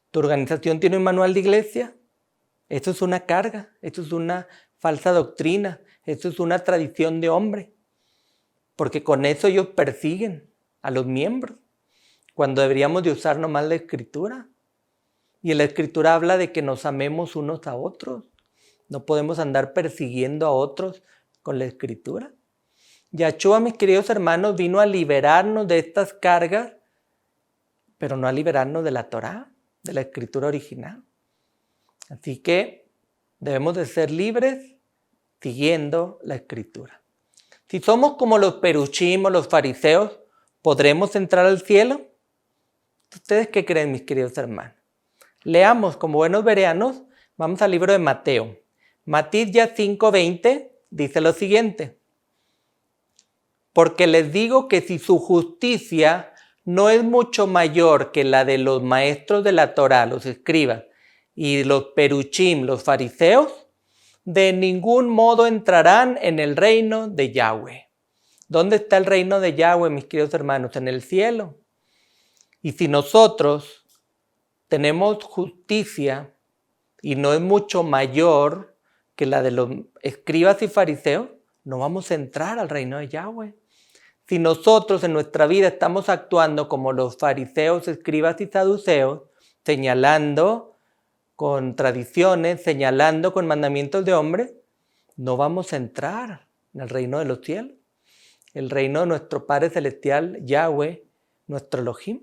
¿Tu organización tiene un manual de iglesia? Esto es una carga, esto es una falsa doctrina, esto es una tradición de hombre, porque con eso ellos persiguen a los miembros, cuando deberíamos de usar nomás la escritura. Y en la escritura habla de que nos amemos unos a otros. No podemos andar persiguiendo a otros con la escritura. Yahshua, mis queridos hermanos, vino a liberarnos de estas cargas, pero no a liberarnos de la Torá, de la escritura original. Así que debemos de ser libres siguiendo la escritura. Si somos como los peruchim o los fariseos, ¿podremos entrar al cielo? ¿Ustedes qué creen, mis queridos hermanos? Leamos, como buenos bereanos, vamos al libro de Mateo. Matilla 5:20 dice lo siguiente: porque les digo que si su justicia no es mucho mayor que la de los maestros de la Torá, los escribas, y los peruchim, los fariseos, de ningún modo entrarán en el reino de Yahweh. ¿Dónde está el reino de Yahweh, mis queridos hermanos? En el cielo. Y si nosotros tenemos justicia y no es mucho mayor que la de los escribas y fariseos, no vamos a entrar al reino de Yahweh. Si nosotros en nuestra vida estamos actuando como los fariseos, escribas y saduceos, señalando con tradiciones, señalando con mandamientos de hombres, no vamos a entrar en el reino de los cielos, el reino de nuestro Padre Celestial, Yahweh, nuestro Elohim.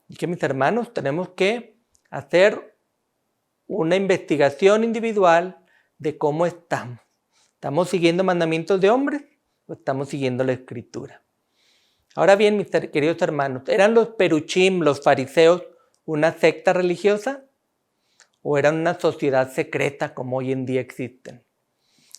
Y que, mis hermanos, tenemos que hacer una investigación individual de cómo estamos. ¿Estamos siguiendo mandamientos de hombres o estamos siguiendo la Escritura? Ahora bien, mis queridos hermanos, ¿eran los peruchim, los fariseos, una secta religiosa? ¿O eran una sociedad secreta como hoy en día existen?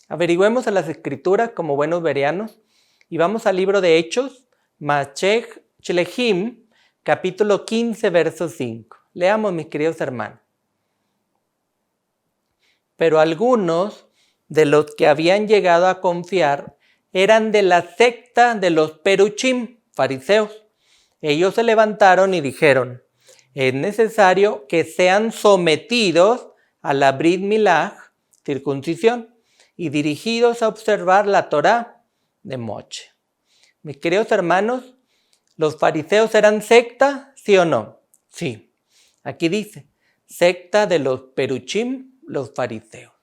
Averigüemos en las Escrituras como buenos bereanos y vamos al libro de Hechos, Machech Shlehim, capítulo 15, verso 5. Leamos, mis queridos hermanos. Pero algunos de los que habían llegado a confiar eran de la secta de los peruchim, fariseos. Ellos se levantaron y dijeron: es necesario que sean sometidos a la Brit Milá, circuncisión, y dirigidos a observar la Torá de Moche. Mis queridos hermanos, ¿los fariseos eran secta, sí o no? Sí. Aquí dice, secta de los peruchim, los fariseos.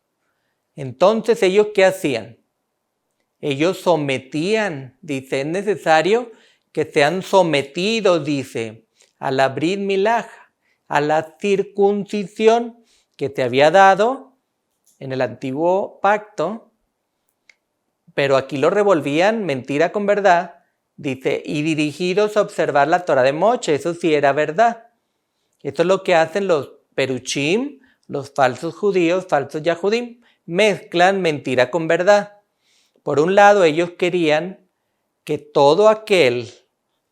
Entonces, ¿ellos qué hacían? Ellos sometían, dice, es necesario que sean sometidos, dice, a la Brit Milá, a la circuncisión que te había dado en el antiguo pacto, pero aquí lo revolvían mentira con verdad, dice, y dirigidos a observar la Torá de Moche, eso sí era verdad. Esto es lo que hacen los peruchim, los falsos judíos, falsos yahudim, mezclan mentira con verdad. Por un lado, ellos querían que todo aquel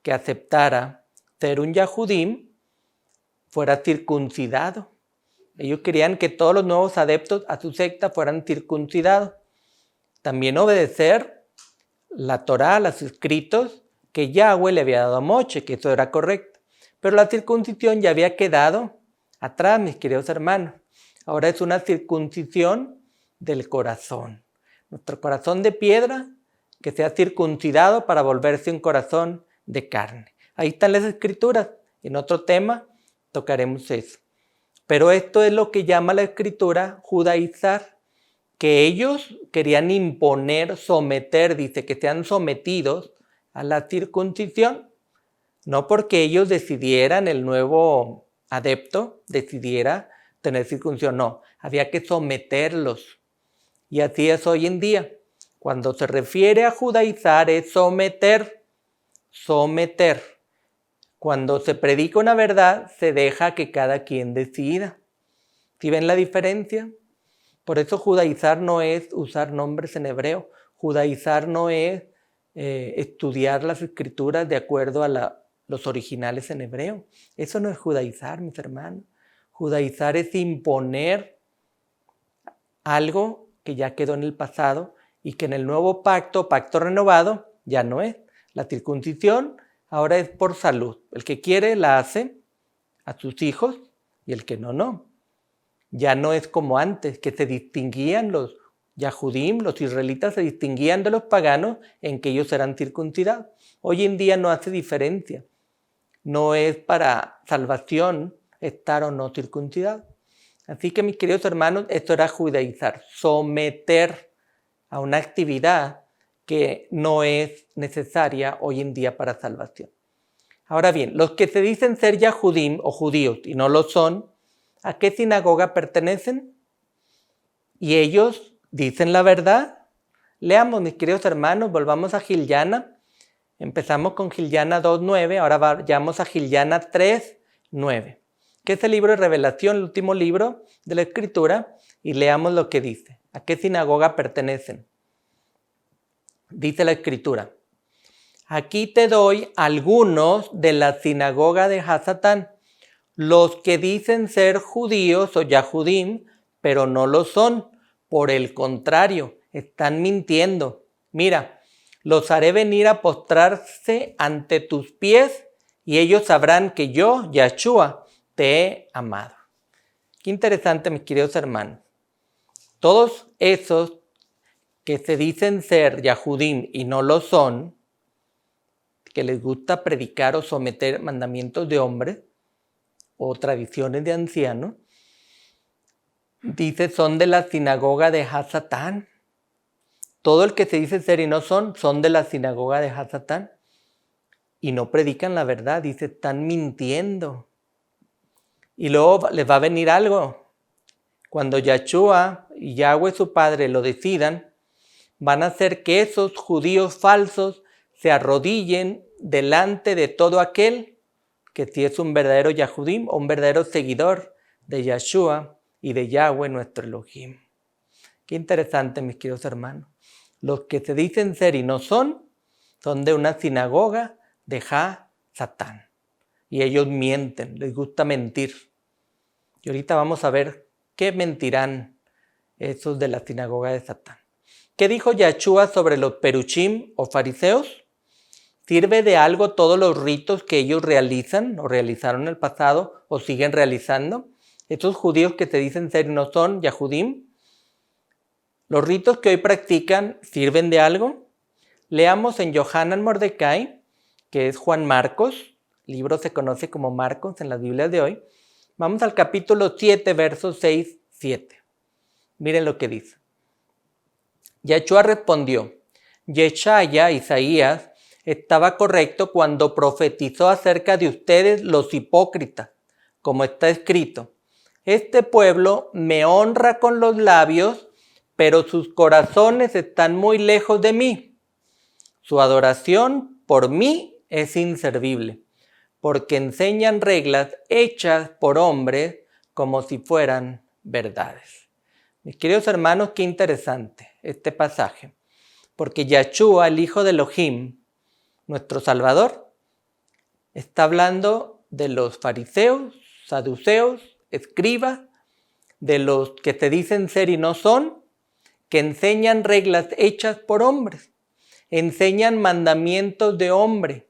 que aceptara ser un yahudim fuera circuncidado. Ellos querían que todos los nuevos adeptos a su secta fueran circuncidados. También obedecer la Torá, los escritos, que Yahweh le había dado a Moche, que eso era correcto. Pero la circuncisión ya había quedado atrás, mis queridos hermanos. Ahora es una circuncisión del corazón. Nuestro corazón de piedra que sea circuncidado para volverse un corazón de carne. Ahí están las escrituras. En otro tema tocaremos eso. Pero esto es lo que llama la escritura judaizar, que ellos querían imponer, someter, dice que sean sometidos a la circuncisión. No porque ellos decidieran, el nuevo adepto decidiera tener circuncisión, no, había que someterlos. Y así es hoy en día. Cuando se refiere a judaizar es someter. Cuando se predica una verdad, se deja que cada quien decida. ¿Sí ven la diferencia? Por eso judaizar no es usar nombres en hebreo. Judaizar no es estudiar las escrituras de acuerdo a los originales en hebreo. Eso no es judaizar, mis hermanos. Judaizar es imponer algo que ya quedó en el pasado y que en el nuevo pacto renovado, ya no es. La circuncisión ahora es por salud. El que quiere la hace a sus hijos y el que no, no. Ya no es como antes, que se distinguían los Yahudim, los israelitas se distinguían de los paganos en que ellos eran circuncidados. Hoy en día no hace diferencia. No es para salvación estar o no circuncidado. Así que, mis queridos hermanos, esto era judaizar, someter a una actividad que no es necesaria hoy en día para salvación. Ahora bien, los que se dicen ser Yahudim o judíos y no lo son, ¿a qué sinagoga pertenecen? Y ellos dicen la verdad. Leamos, mis queridos hermanos, volvamos a Gilyana. Empezamos con Gilyana 2.9, ahora vayamos a Gilyana 3.9, que es el libro de Revelación, el último libro de la Escritura, y leamos lo que dice. ¿A qué sinagoga pertenecen? Dice la Escritura: aquí te doy algunos de la sinagoga de Hasatán, los que dicen ser judíos o Yahudim, pero no lo son. Por el contrario, están mintiendo. Mira, los haré venir a postrarse ante tus pies y ellos sabrán que yo, Yahshua, te he amado. Qué interesante, mis queridos hermanos. Todos esos que se dicen ser Yahudim y no lo son, que les gusta predicar o someter mandamientos de hombres o tradiciones de ancianos, dice son de la sinagoga de Hasatán. Todo el que se dice ser y no son de la sinagoga de Hasatán. Y no predican la verdad, dice, están mintiendo. Y luego les va a venir algo. Cuando Yahshua y Yahweh su Padre lo decidan, van a hacer que esos judíos falsos se arrodillen delante de todo aquel que sí es un verdadero Yahudim o un verdadero seguidor de Yahshua y de Yahweh nuestro Elohim. Qué interesante, mis queridos hermanos. Los que se dicen ser y no son de una sinagoga de Satán. Y ellos mienten, les gusta mentir. Y ahorita vamos a ver qué mentirán esos de la sinagoga de Satán. ¿Qué dijo Yahshua sobre los peruchim o fariseos? ¿Sirve de algo todos los ritos que ellos realizan o realizaron en el pasado o siguen realizando? Estos judíos que se dicen ser y no son Yahudim. ¿Los ritos que hoy practican sirven de algo? Leamos en Yohanan Mordecai, que es Juan Marcos. El libro se conoce como Marcos en las Biblias de hoy. Vamos al capítulo 7, versos 6-7. Miren lo que dice. Yahshua respondió: Yeshaya, Isaías, estaba correcto cuando profetizó acerca de ustedes los hipócritas, como está escrito: este pueblo me honra con los labios, pero sus corazones están muy lejos de mí. Su adoración por mí es inservible, porque enseñan reglas hechas por hombres como si fueran verdades. Mis queridos hermanos, qué interesante este pasaje, porque Yahshua, el Hijo de Elohim, nuestro Salvador, está hablando de los fariseos, saduceos, escribas, de los que se dicen ser y no son, que enseñan reglas hechas por hombres. enseñan mandamientos de hombre.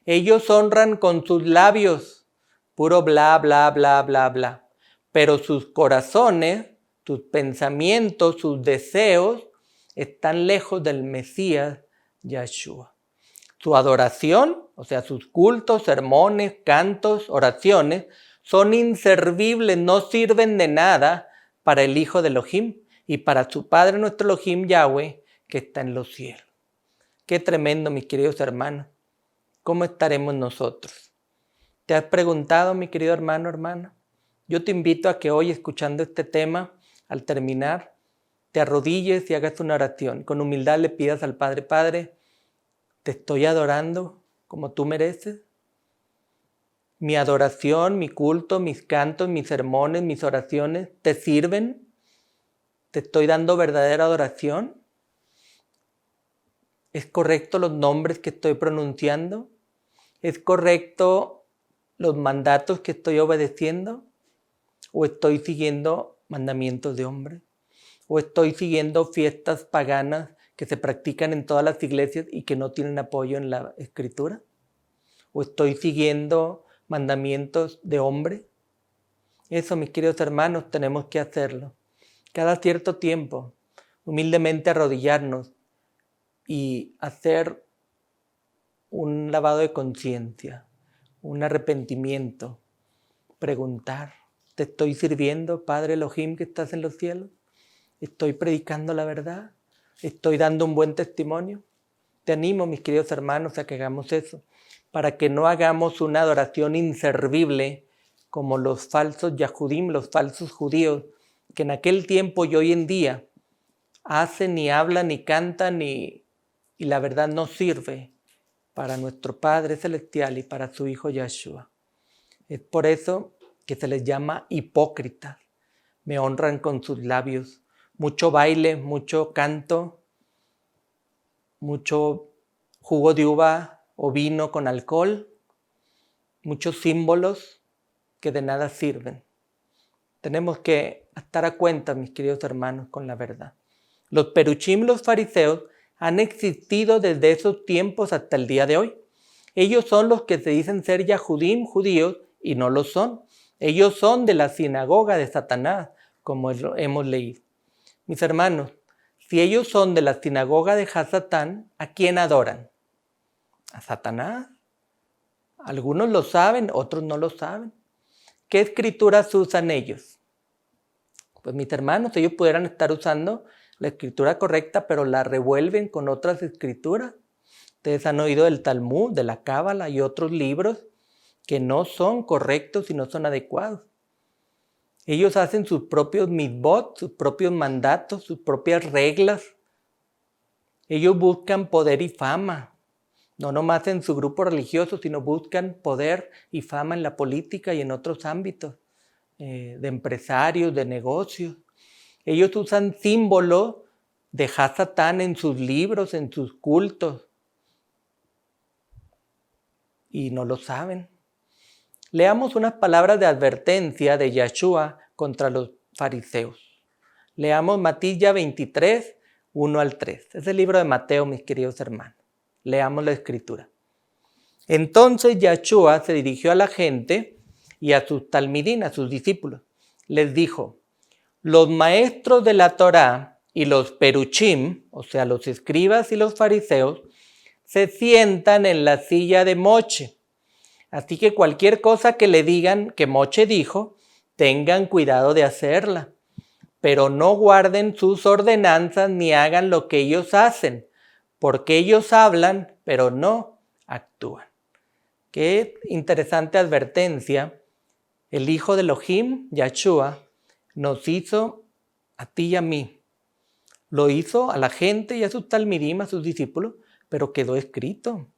Ellos honran con sus labios, puro bla, bla, bla, bla, bla. Pero sus corazones, sus pensamientos, sus deseos están lejos del Mesías Yahshua. Su adoración, o sea, sus cultos, sermones, cantos, oraciones, son inservibles, no sirven de nada para el Hijo de Elohim y para su Padre nuestro Elohim Yahweh que está en los cielos. Qué tremendo, mis queridos hermanos. ¿Cómo estaremos nosotros? ¿Te has preguntado, mi querido hermano, hermana? Yo te invito a que hoy, escuchando este tema, al terminar, te arrodilles y hagas una oración. Con humildad le pidas al Padre: Padre, ¿te estoy adorando como tú mereces? ¿Mi adoración, mi culto, mis cantos, mis sermones, mis oraciones te sirven? ¿Te estoy dando verdadera adoración? ¿Es correcto los nombres que estoy pronunciando? ¿Es correcto los mandatos que estoy obedeciendo? ¿O estoy siguiendo mandamientos de hombre? ¿O estoy siguiendo fiestas paganas que se practican en todas las iglesias y que no tienen apoyo en la Escritura? ¿O estoy siguiendo mandamientos de hombre? Eso, mis queridos hermanos, tenemos que hacerlo. Cada cierto tiempo, humildemente arrodillarnos y hacer un lavado de conciencia, un arrepentimiento, preguntar: ¿te estoy sirviendo, Padre Elohim que estás en los cielos? ¿Estoy predicando la verdad? ¿Estoy dando un buen testimonio? Te animo, mis queridos hermanos, a que hagamos eso, para que no hagamos una adoración inservible como los falsos Yahudim, los falsos judíos, que en aquel tiempo y hoy en día hacen, ni hablan, ni cantan, y la verdad no sirve para nuestro Padre Celestial y para su Hijo Yahshua. Es por eso que se les llama hipócritas. Me honran con sus labios. Mucho baile, mucho canto, mucho jugo de uva o vino con alcohol, muchos símbolos que de nada sirven. Tenemos que estar a cuenta, mis queridos hermanos, con la verdad. Los peruchim, los fariseos, han existido desde esos tiempos hasta el día de hoy. Ellos son los que se dicen ser Yahudim, judíos, y no lo son. Ellos son de la sinagoga de Satanás, como hemos leído. Mis hermanos, si ellos son de la sinagoga de Hasatán, ¿a quién adoran? ¿A Satanás? Algunos lo saben, otros no lo saben. ¿Qué escrituras usan ellos? Pues mis hermanos, ellos pudieran estar usando la escritura correcta, pero la revuelven con otras escrituras. Ustedes han oído del Talmud, de la Cábala y otros libros que no son correctos y no son adecuados. Ellos hacen sus propios mitzvot, sus propios mandatos, sus propias reglas. Ellos buscan poder y fama, no nomás en su grupo religioso, sino buscan poder y fama en la política y en otros ámbitos, de empresarios, de negocios. Ellos usan símbolos de Hasatán en sus libros, en sus cultos, y no lo saben. Leamos unas palabras de advertencia de Yahshua contra los fariseos. Leamos Matilla 23, 1 al 3. Es el libro de Mateo, mis queridos hermanos. Leamos la escritura. Entonces Yahshua se dirigió a la gente y a sus talmidín, a sus discípulos. Les dijo: los maestros de la Torá y los peruchim, o sea, los escribas y los fariseos, se sientan en la silla de Moche. Así que cualquier cosa que le digan que Moche dijo, tengan cuidado de hacerla, pero no guarden sus ordenanzas ni hagan lo que ellos hacen, porque ellos hablan, pero no actúan. Qué interesante advertencia. El Hijo de Elohim, Yahshua, nos hizo a ti y a mí. Lo hizo a la gente y a sus talmidim, a sus discípulos, pero quedó escrito.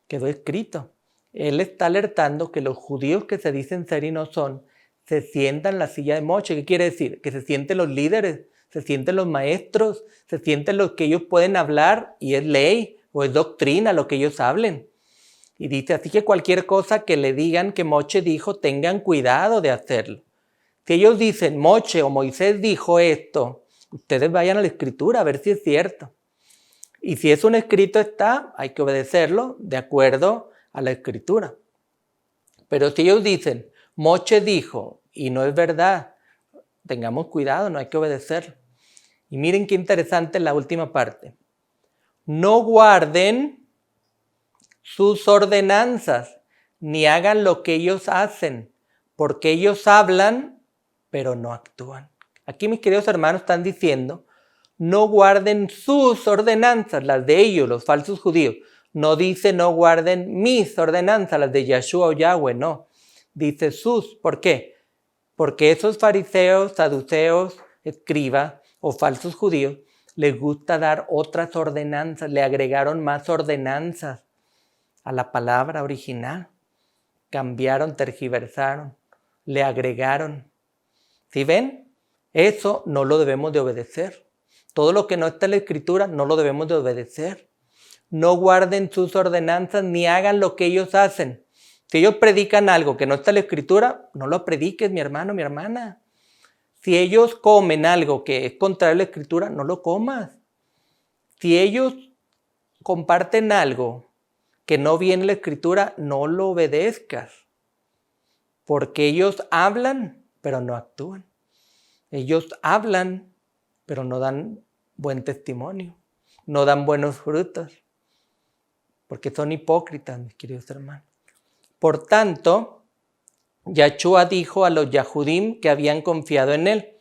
Quedó escrito. Él está alertando que los judíos que se dicen ser y no son, se sientan en la silla de Moche. ¿Qué quiere decir? Que se sienten los líderes, se sienten los maestros, se sienten los que ellos pueden hablar y es ley o es doctrina lo que ellos hablen. Y dice, así que cualquier cosa que le digan que Moche dijo, tengan cuidado de hacerlo. Si ellos dicen, Moche o Moisés dijo esto, ustedes vayan a la escritura a ver si es cierto. Y si es un escrito está, hay que obedecerlo de acuerdo a la escritura. Pero si ellos dicen, Moche dijo, y no es verdad, tengamos cuidado, no hay que obedecerlo. Y miren qué interesante la última parte. No guarden sus ordenanzas, ni hagan lo que ellos hacen, porque ellos hablan, pero no actúan. Aquí mis queridos hermanos están diciendo, no guarden sus ordenanzas, las de ellos, los falsos judíos. No dice no guarden mis ordenanzas, las de Yahshua o Yahweh, no. Dice sus, ¿por qué? Porque esos fariseos, saduceos, escribas o falsos judíos les gusta dar otras ordenanzas, le agregaron más ordenanzas a la palabra original. Cambiaron, tergiversaron, le agregaron. ¿Sí ven? Eso no lo debemos de obedecer. Todo lo que no está en la escritura no lo debemos de obedecer. No guarden sus ordenanzas ni hagan lo que ellos hacen. Si ellos predican algo que no está en la escritura, no lo prediques, mi hermano, mi hermana. Si ellos comen algo que es contrario a la escritura, no lo comas. Si ellos comparten algo que no viene en la escritura, no lo obedezcas. Porque ellos hablan, pero no actúan. Ellos hablan, pero no dan buen testimonio, no dan buenos frutos, porque son hipócritas, mis queridos hermanos. Por tanto, Yahshua dijo a los Yahudim que habían confiado en él,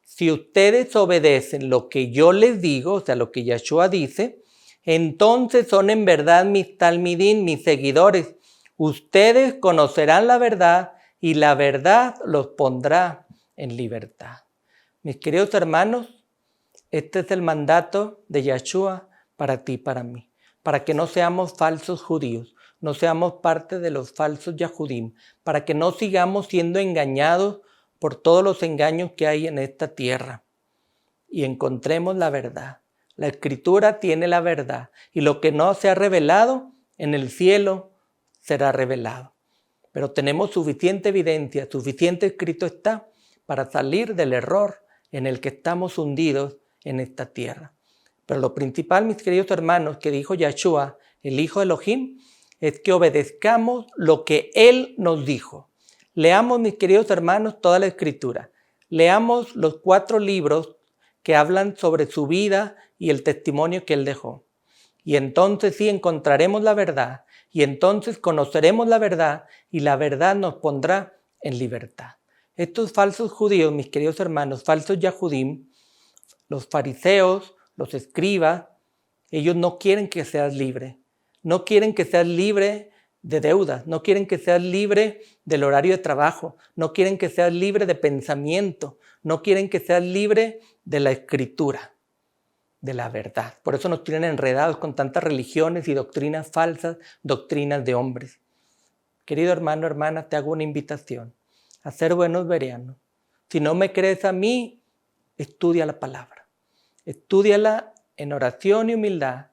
si ustedes obedecen lo que yo les digo, o sea, lo que Yahshua dice, entonces son en verdad mis talmidín, mis seguidores. Ustedes conocerán la verdad y la verdad los pondrá en libertad. Mis queridos hermanos, este es el mandato de Yahshua para ti y para mí, para que no seamos falsos judíos, no seamos parte de los falsos Yahudim, para que no sigamos siendo engañados por todos los engaños que hay en esta tierra y encontremos la verdad. La escritura tiene la verdad y lo que no se ha revelado en el cielo será revelado. Pero tenemos suficiente evidencia, suficiente escrito está para salir del error en el que estamos hundidos en esta tierra. Pero lo principal, mis queridos hermanos, que dijo Yahshua, el Hijo de Elohim, es que obedezcamos lo que Él nos dijo. Leamos, mis queridos hermanos, toda la escritura. Leamos los 4 libros que hablan sobre su vida y el testimonio que Él dejó. Y entonces sí encontraremos la verdad, y entonces conoceremos la verdad, y la verdad nos pondrá en libertad. Estos falsos judíos, mis queridos hermanos, falsos Yahudim, los fariseos, los escribas, ellos no quieren que seas libre. No quieren que seas libre de deudas, no quieren que seas libre del horario de trabajo, no quieren que seas libre de pensamiento, no quieren que seas libre de la escritura, de la verdad. Por eso nos tienen enredados con tantas religiones y doctrinas falsas, doctrinas de hombres. Querido hermano, hermana, te hago una invitación a ser buenos bereanos. Si no me crees a mí, estudia la palabra. Estúdiala en oración y humildad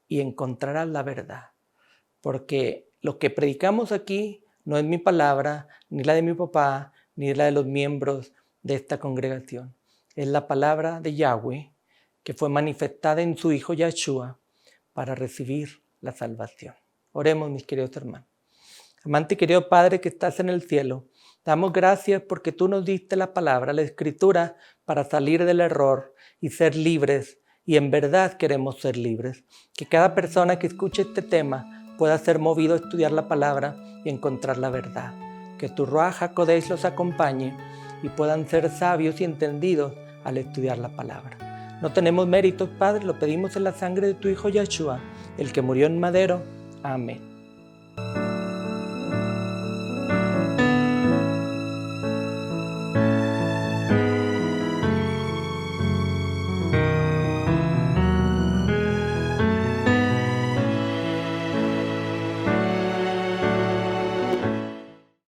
y encontrarás la verdad. Porque lo que predicamos aquí no es mi palabra, ni la de mi papá, ni la de los miembros de esta congregación. Es la palabra de Yahweh que fue manifestada en su Hijo Yahshua para recibir la salvación. Oremos, mis queridos hermanos. Amante y querido Padre que estás en el cielo, damos gracias porque tú nos diste la palabra, la escritura, para salir del error y ser libres. Y en verdad queremos ser libres. Que cada persona que escuche este tema pueda ser movido a estudiar la palabra y encontrar la verdad. Que tu Ruach HaKodesh los acompañe y puedan ser sabios y entendidos al estudiar la palabra. No tenemos méritos, Padre, lo pedimos en la sangre de tu Hijo Yahshua, el que murió en madero. Amén.